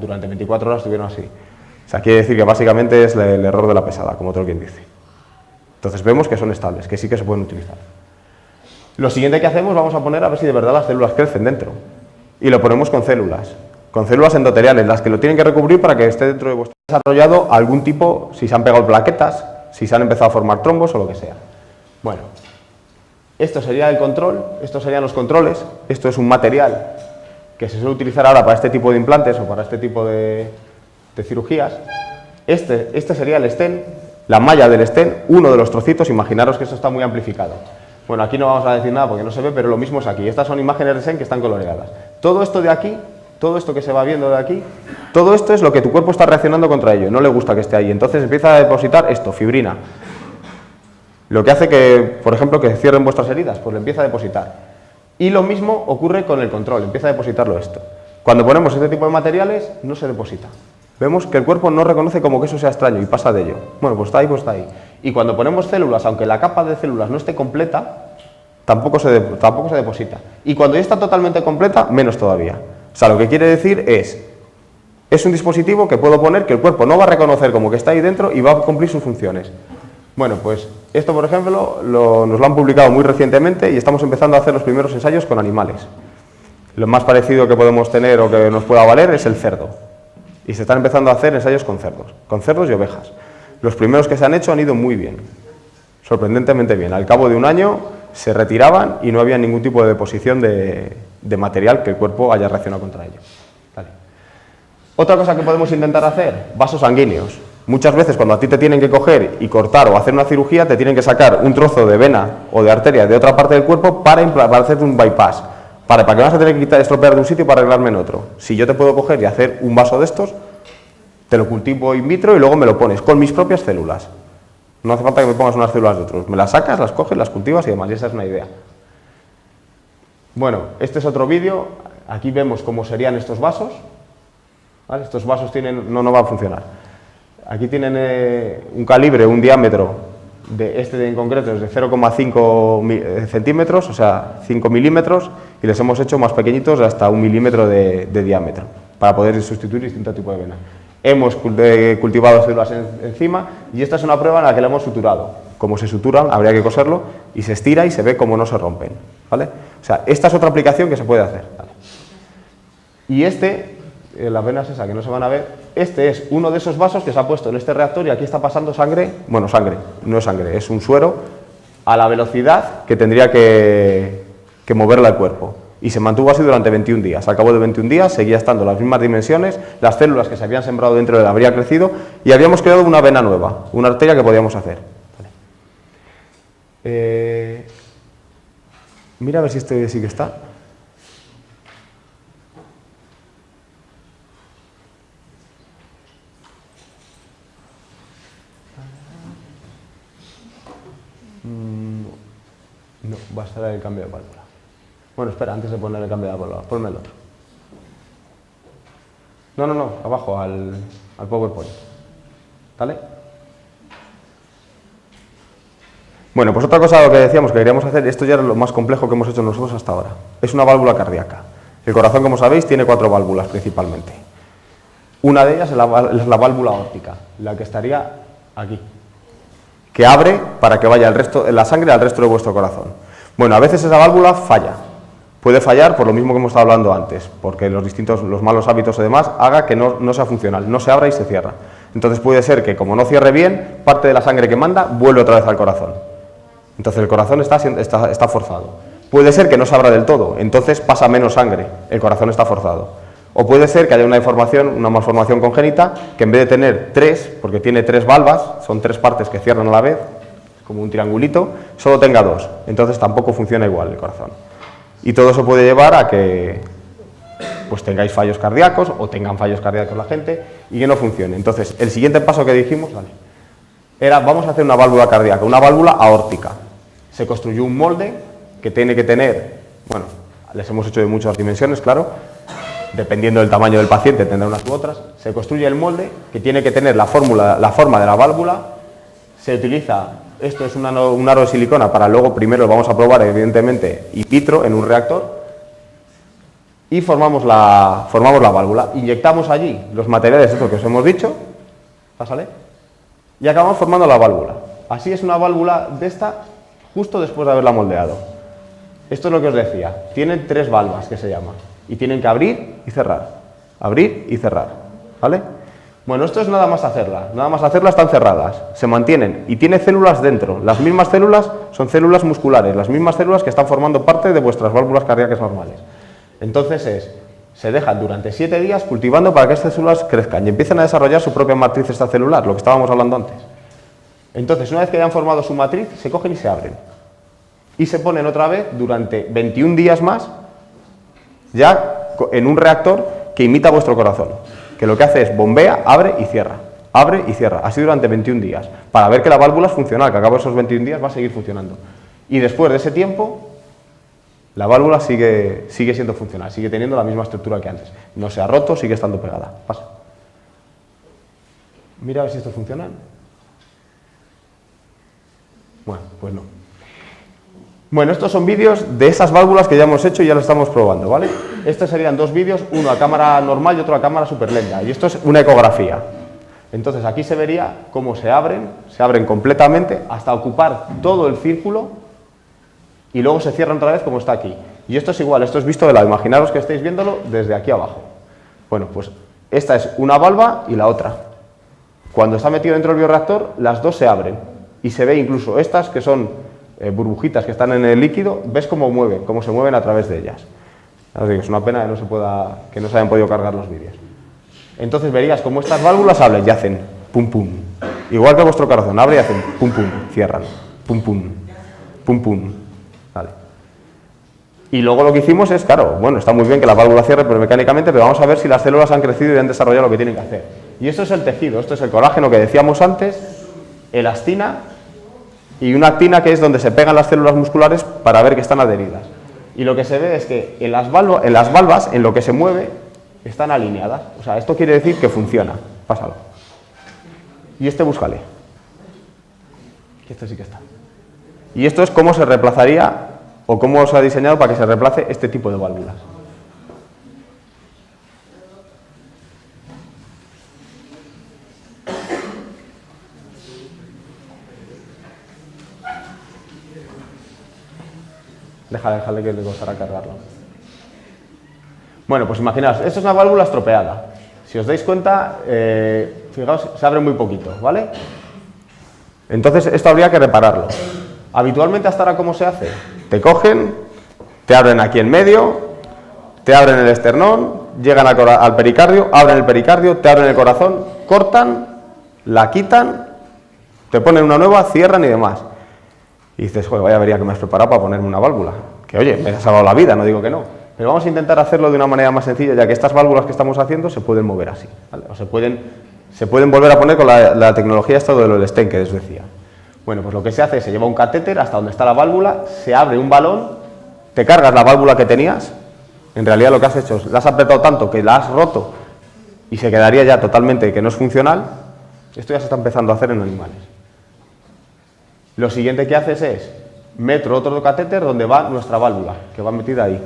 durante 24 horas estuvieron así. O sea, quiere decir que básicamente es el error de la pesada, como otro quien dice. Entonces vemos que son estables, que sí que se pueden utilizar. Lo siguiente que hacemos, vamos a poner a ver si de verdad las células crecen dentro. Y lo ponemos con células endoteliales, las que lo tienen que recubrir para que esté dentro de vuestro desarrollado algún tipo, si se han pegado plaquetas, si se han empezado a formar trombos o lo que sea. Bueno, esto sería el control, estos serían los controles, esto es un material que se suele utilizar ahora para este tipo de implantes o para este tipo de cirugías. Este sería el stent, la malla del stent, uno de los trocitos, imaginaros que esto está muy amplificado. Bueno, aquí no vamos a decir nada porque no se ve, pero lo mismo es aquí. Estas son imágenes de stent que están coloreadas. Todo esto de aquí, todo esto que se va viendo de aquí, todo esto es lo que tu cuerpo está reaccionando contra ello, no le gusta que esté ahí. Entonces empieza a depositar esto, fibrina. Lo que hace que, por ejemplo, que cierren vuestras heridas, pues le empieza a depositar. Y lo mismo ocurre con el control, empieza a depositarlo esto. Cuando ponemos este tipo de materiales, no se deposita. Vemos que el cuerpo no reconoce como que eso sea extraño y pasa de ello. Bueno, pues está ahí, pues está ahí. Y cuando ponemos células, aunque la capa de células no esté completa, tampoco se deposita. Y cuando ya está totalmente completa, menos todavía. O sea, lo que quiere decir es un dispositivo que puedo poner que el cuerpo no va a reconocer como que está ahí dentro y va a cumplir sus funciones. Bueno, pues esto, por ejemplo, nos lo han publicado muy recientemente y estamos empezando a hacer los primeros ensayos con animales. Lo más parecido que podemos tener o que nos pueda valer es el cerdo. Y se están empezando a hacer ensayos con cerdos y ovejas. Los primeros que se han hecho han ido muy bien, sorprendentemente bien. Al cabo de un año se retiraban y no había ningún tipo de deposición de material que el cuerpo haya reaccionado contra ello. Vale. Otra cosa que podemos intentar hacer, vasos sanguíneos. Muchas veces cuando a ti te tienen que coger y cortar o hacer una cirugía, te tienen que sacar un trozo de vena o de arteria de otra parte del cuerpo para hacer un bypass. ¿Para qué vas a tener que estropear de un sitio para arreglarme en otro? Si yo te puedo coger y hacer un vaso de estos, te lo cultivo in vitro y luego me lo pones con mis propias células. No hace falta que me pongas unas células de otros. Me las sacas, las coges, las cultivas y demás. Y esa es una idea. Bueno, este es otro vídeo. Aquí vemos cómo serían estos vasos. ¿Vale? Estos vasos tienen... No va a funcionar. Aquí tienen un calibre, un diámetro, en concreto es de 0,5 centímetros, o sea, 5 milímetros, y les hemos hecho más pequeñitos hasta 1 milímetro de diámetro, para poder sustituir distintos tipos de vena. Hemos cultivado células encima, y esta es una prueba en la que la hemos suturado. Como se suturan, habría que coserlo, y se estira y se ve cómo no se rompen, ¿vale? O sea, esta es otra aplicación que se puede hacer, ¿vale? Y las venas esas que no se van a ver, este es uno de esos vasos que se ha puesto en este reactor y aquí está pasando sangre, bueno, sangre, no es sangre, es un suero a la velocidad que tendría que moverla el cuerpo. Y se mantuvo así durante 21 días. Al cabo de 21 días seguía estando en las mismas dimensiones, las células que se habían sembrado dentro de él habrían crecido y habíamos creado una vena nueva, una arteria que podíamos hacer. Vale. Mira a ver si este sí que está. No, va a estar el cambio de válvula. Bueno, espera, antes de poner el cambio de válvula, ponme el otro. No, abajo, al PowerPoint. ¿Vale? Bueno, pues otra cosa lo que decíamos que queríamos hacer, esto ya era lo más complejo que hemos hecho nosotros hasta ahora. Es una válvula cardíaca. El corazón, como sabéis, tiene 4 válvulas principalmente. Una de ellas es la válvula aórtica, la que estaría aquí, que abre para que vaya la sangre al resto de vuestro corazón. Bueno, a veces esa válvula falla. Puede fallar por lo mismo que hemos estado hablando antes, porque los malos hábitos y demás haga que no sea funcional, no se abra y se cierra. Entonces puede ser que como no cierre bien, parte de la sangre que manda vuelve otra vez al corazón. Entonces el corazón está forzado. Puede ser que no se abra del todo, entonces pasa menos sangre, el corazón está forzado. O puede ser que haya una malformación congénita, que en vez de tener 3, porque tiene 3 valvas, son 3 partes que cierran a la vez, como un triangulito, solo tenga dos. Entonces tampoco funciona igual el corazón. Y todo eso puede llevar a que pues tengáis fallos cardíacos o tengan fallos cardíacos la gente y que no funcione. Entonces, el siguiente paso que dijimos, vale, era vamos a hacer una válvula cardíaca, una válvula aórtica. Se construyó un molde que tiene que tener, bueno, les hemos hecho de muchas dimensiones, claro, dependiendo del tamaño del paciente tendrá unas u otras. Se construye el molde que tiene que tener la forma de la válvula. Se utiliza, esto es un aro de silicona para luego, primero lo vamos a probar evidentemente in vitro en un reactor. Y formamos la válvula, inyectamos allí los materiales, esto que os hemos dicho, pásale, y acabamos formando la válvula. Así es una válvula de esta, justo después de haberla moldeado. Esto es lo que os decía, tienen 3 valvas que se llaman, y tienen que abrir y cerrar, ¿vale? Bueno, esto es nada más hacerla están cerradas, se mantienen, y tiene células dentro, las mismas células son células musculares, las mismas células que están formando parte de vuestras válvulas cardíacas normales. Entonces se dejan durante 7 días cultivando para que estas células crezcan y empiecen a desarrollar su propia matriz extracelular, lo que estábamos hablando antes. Entonces, una vez que hayan formado su matriz, se cogen y se abren. Y se ponen otra vez durante 21 días más, ya en un reactor que imita vuestro corazón, que lo que hace es bombea, abre y cierra, así durante 21 días, para ver que la válvula es funcional, que a cabo de esos 21 días va a seguir funcionando. Y después de ese tiempo, la válvula sigue siendo funcional, sigue teniendo la misma estructura que antes. No se ha roto, sigue estando pegada. Pasa. Mira a ver si esto funciona. Bueno, pues no. Bueno, estos son vídeos de esas válvulas que ya hemos hecho y ya lo estamos probando, ¿vale? Estos serían 2 vídeos, uno a cámara normal y otro a cámara súper lenta. Y esto es una ecografía. Entonces aquí se vería cómo se abren completamente hasta ocupar todo el círculo y luego se cierran otra vez como está aquí. Y esto es igual, esto es visto de lado. Imaginaros que estáis viéndolo desde aquí abajo. Bueno, pues esta es una valva y la otra. Cuando está metido dentro del bioreactor, las dos se abren. Y se ve incluso estas que son burbujitas que están en el líquido, ves cómo se mueven a través de ellas. Os digo, es una pena que no se hayan podido cargar los vídeos. Entonces verías cómo estas válvulas abren y hacen pum pum. Igual que vuestro corazón, abre y hacen pum pum, cierran, pum pum, pum pum. Vale. Y luego lo que hicimos es, claro, bueno, está muy bien que la válvula cierre pero mecánicamente, pero vamos a ver si las células han crecido y han desarrollado lo que tienen que hacer. Y esto es el tejido, esto es el colágeno que decíamos antes, elastina y una actina, que es donde se pegan las células musculares para ver que están adheridas. Y lo que se ve es que en las valvas, en lo que se mueve, están alineadas. O sea, esto quiere decir que funciona. Pásalo. Y búscale. Este sí que está. Y esto es cómo se reemplazaría o cómo se ha diseñado para que se reemplace este tipo de válvulas. Déjale que le costará cargarlo. Bueno, pues imaginaos, esto es una válvula estropeada. Si os dais cuenta, fijaos, se abre muy poquito, ¿vale? Entonces esto habría que repararlo. Habitualmente hasta ahora, ¿cómo se hace? Te cogen, te abren aquí en medio, te abren el esternón, llegan al pericardio, abren el pericardio, te abren el corazón, cortan, la quitan, te ponen una nueva, cierran y demás. Y dices, joder, vaya avería que me has preparado para ponerme una válvula. Que oye, me ha salvado la vida, no digo que no. Pero vamos a intentar hacerlo de una manera más sencilla, ya que estas válvulas que estamos haciendo se pueden mover así, ¿vale? O se pueden volver a poner con la tecnología esta de lo del stent que os decía. Bueno, pues lo que se hace es se lleva un catéter hasta donde está la válvula, se abre un balón, te cargas la válvula que tenías, en realidad lo que has hecho es la has apretado tanto que la has roto y se quedaría ya totalmente que no es funcional. Esto ya se está empezando a hacer en animales. Lo siguiente que haces es meter otro catéter donde va nuestra válvula, que va metida ahí,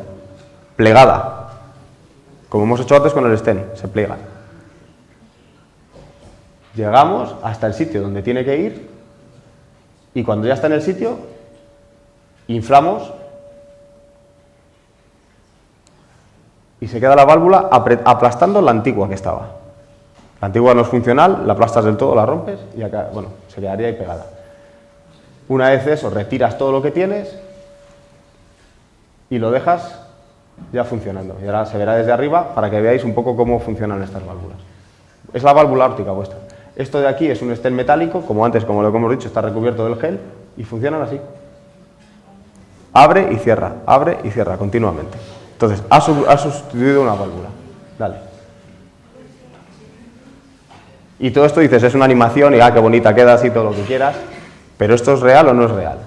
plegada, como hemos hecho antes con el stent, se pliega. Llegamos hasta el sitio donde tiene que ir y cuando ya está en el sitio, inflamos y se queda la válvula aplastando la antigua que estaba. La antigua no es funcional, la aplastas del todo, la rompes y acá, bueno, se quedaría ahí pegada. Una vez eso, retiras todo lo que tienes y lo dejas ya funcionando. Y ahora se verá desde arriba para que veáis un poco cómo funcionan estas válvulas. Es la válvula aórtica vuestra. Esto de aquí es un stent metálico, como antes, como lo que hemos dicho, está recubierto del gel Y funcionan así. Abre y cierra continuamente. Entonces, ha sustituido una válvula. Dale. Y todo esto dices, es una animación y qué bonita queda, así todo lo que quieras, pero ¿esto es real o no es real?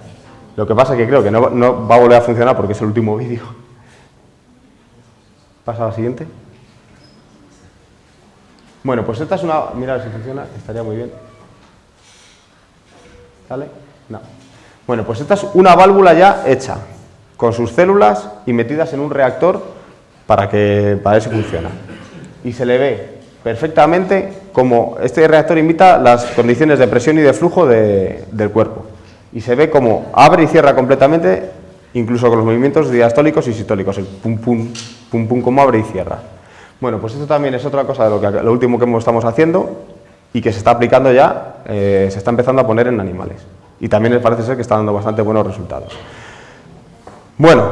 Lo que pasa es que creo que no va a volver a funcionar porque es el último vídeo. Pasa a la siguiente. Bueno, pues esta es una... Mira a ver si funciona, estaría muy bien. ¿Sale? No. Bueno, pues esta es una válvula ya hecha, con sus células y metidas en un reactor para ver si funciona. Y se le ve perfectamente como este reactor imita las condiciones de presión y de flujo del cuerpo. Y se ve como abre y cierra completamente, incluso con los movimientos diastólicos y sistólicos, el pum pum, como abre y cierra. Bueno, pues esto también es otra cosa de lo último que estamos haciendo y que se está aplicando ya, se está empezando a poner en animales. Y también parece ser que está dando bastante buenos resultados. Bueno,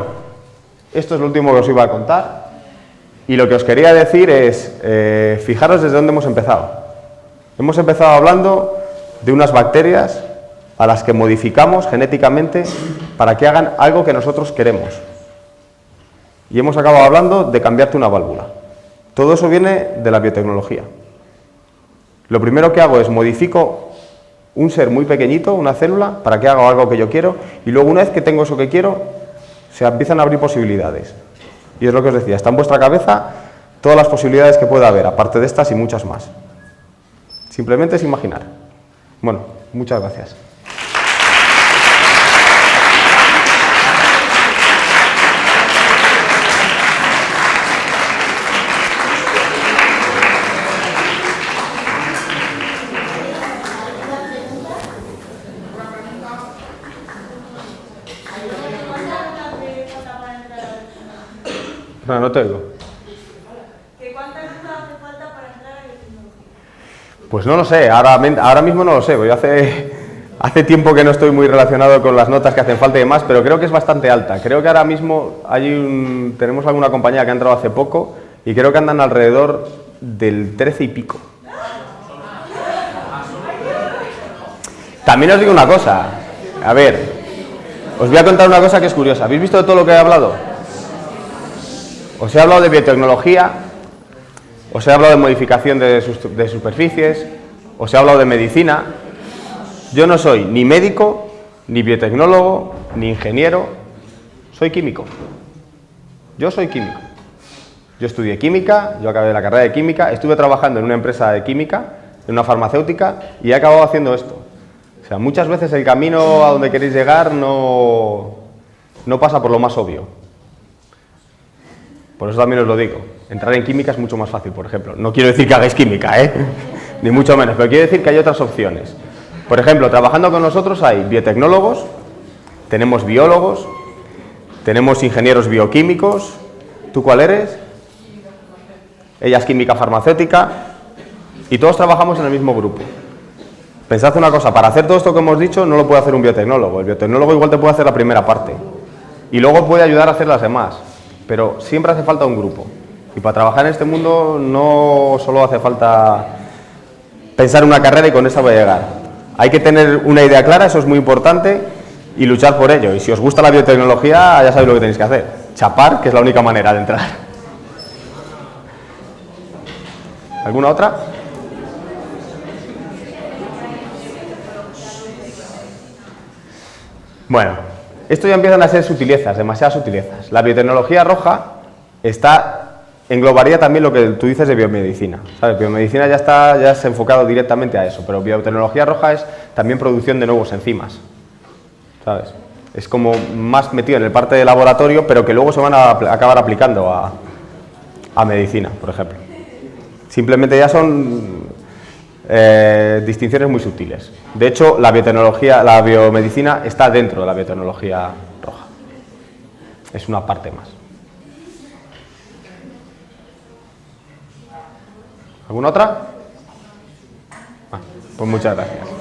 esto es lo último que os iba a contar. Y lo que os quería decir es, fijaros desde dónde hemos empezado. Hemos empezado hablando de unas bacterias a las que modificamos genéticamente para que hagan algo que nosotros queremos. Y hemos acabado hablando de cambiarte una válvula. Todo eso viene de la biotecnología. Lo primero que hago es modifico un ser muy pequeñito, una célula, para que haga algo que yo quiero, y luego una vez que tengo eso que quiero, se empiezan a abrir posibilidades. Y es lo que os decía, está en vuestra cabeza todas las posibilidades que pueda haber, aparte de estas y muchas más. Simplemente es imaginar. Bueno, muchas gracias. No te oigo. ¿Cuántas horas hace falta para entrar a biotecnología? Pues no lo sé, ahora mismo no lo sé, porque hace tiempo que no estoy muy relacionado con las notas que hacen falta y demás, pero creo que es bastante alta. Creo que ahora mismo tenemos alguna compañía que ha entrado hace poco y creo que andan alrededor del 13 y pico. También os digo una cosa, a ver, os voy a contar una cosa que es curiosa. ¿Habéis visto de todo lo que he hablado? Os he hablado de biotecnología, os he hablado de modificación de superficies, os he hablado de medicina. Yo no soy ni médico, ni biotecnólogo, ni ingeniero, soy químico. Yo soy químico. Yo estudié química, yo acabé la carrera de química, estuve trabajando en una empresa de química, en una farmacéutica, y he acabado haciendo esto. O sea, muchas veces el camino a donde queréis llegar no pasa por lo más obvio. Por eso también os lo digo, entrar en química es mucho más fácil, por ejemplo. No quiero decir que hagáis química, ni mucho menos, pero quiero decir que hay otras opciones. Por ejemplo, trabajando con nosotros hay biotecnólogos, tenemos biólogos, tenemos ingenieros bioquímicos. ¿Tú cuál eres? Ella es química farmacéutica y todos trabajamos en el mismo grupo. Pensad una cosa, para hacer todo esto que hemos dicho no lo puede hacer un biotecnólogo. El biotecnólogo igual te puede hacer la primera parte y luego puede ayudar a hacer las demás. Pero siempre hace falta un grupo. Y para trabajar en este mundo no solo hace falta pensar en una carrera y con esa voy a llegar. Hay que tener una idea clara, eso es muy importante, y luchar por ello. Y si os gusta la biotecnología, ya sabéis lo que tenéis que hacer. Chapar, que es la única manera de entrar. ¿Alguna otra? Bueno. Esto ya empiezan a ser sutilezas, demasiadas sutilezas. La biotecnología roja englobaría también lo que tú dices de biomedicina. ¿Sabes? Biomedicina ya es enfocado directamente a eso, pero biotecnología roja es también producción de nuevos enzimas. ¿Sabes? Es como más metido en el parte de laboratorio, pero que luego se van a acabar aplicando a medicina, por ejemplo. Simplemente ya son distinciones muy sutiles. De hecho, la biomedicina está dentro de la biotecnología roja. Es una parte más. ¿Alguna otra? Pues muchas gracias.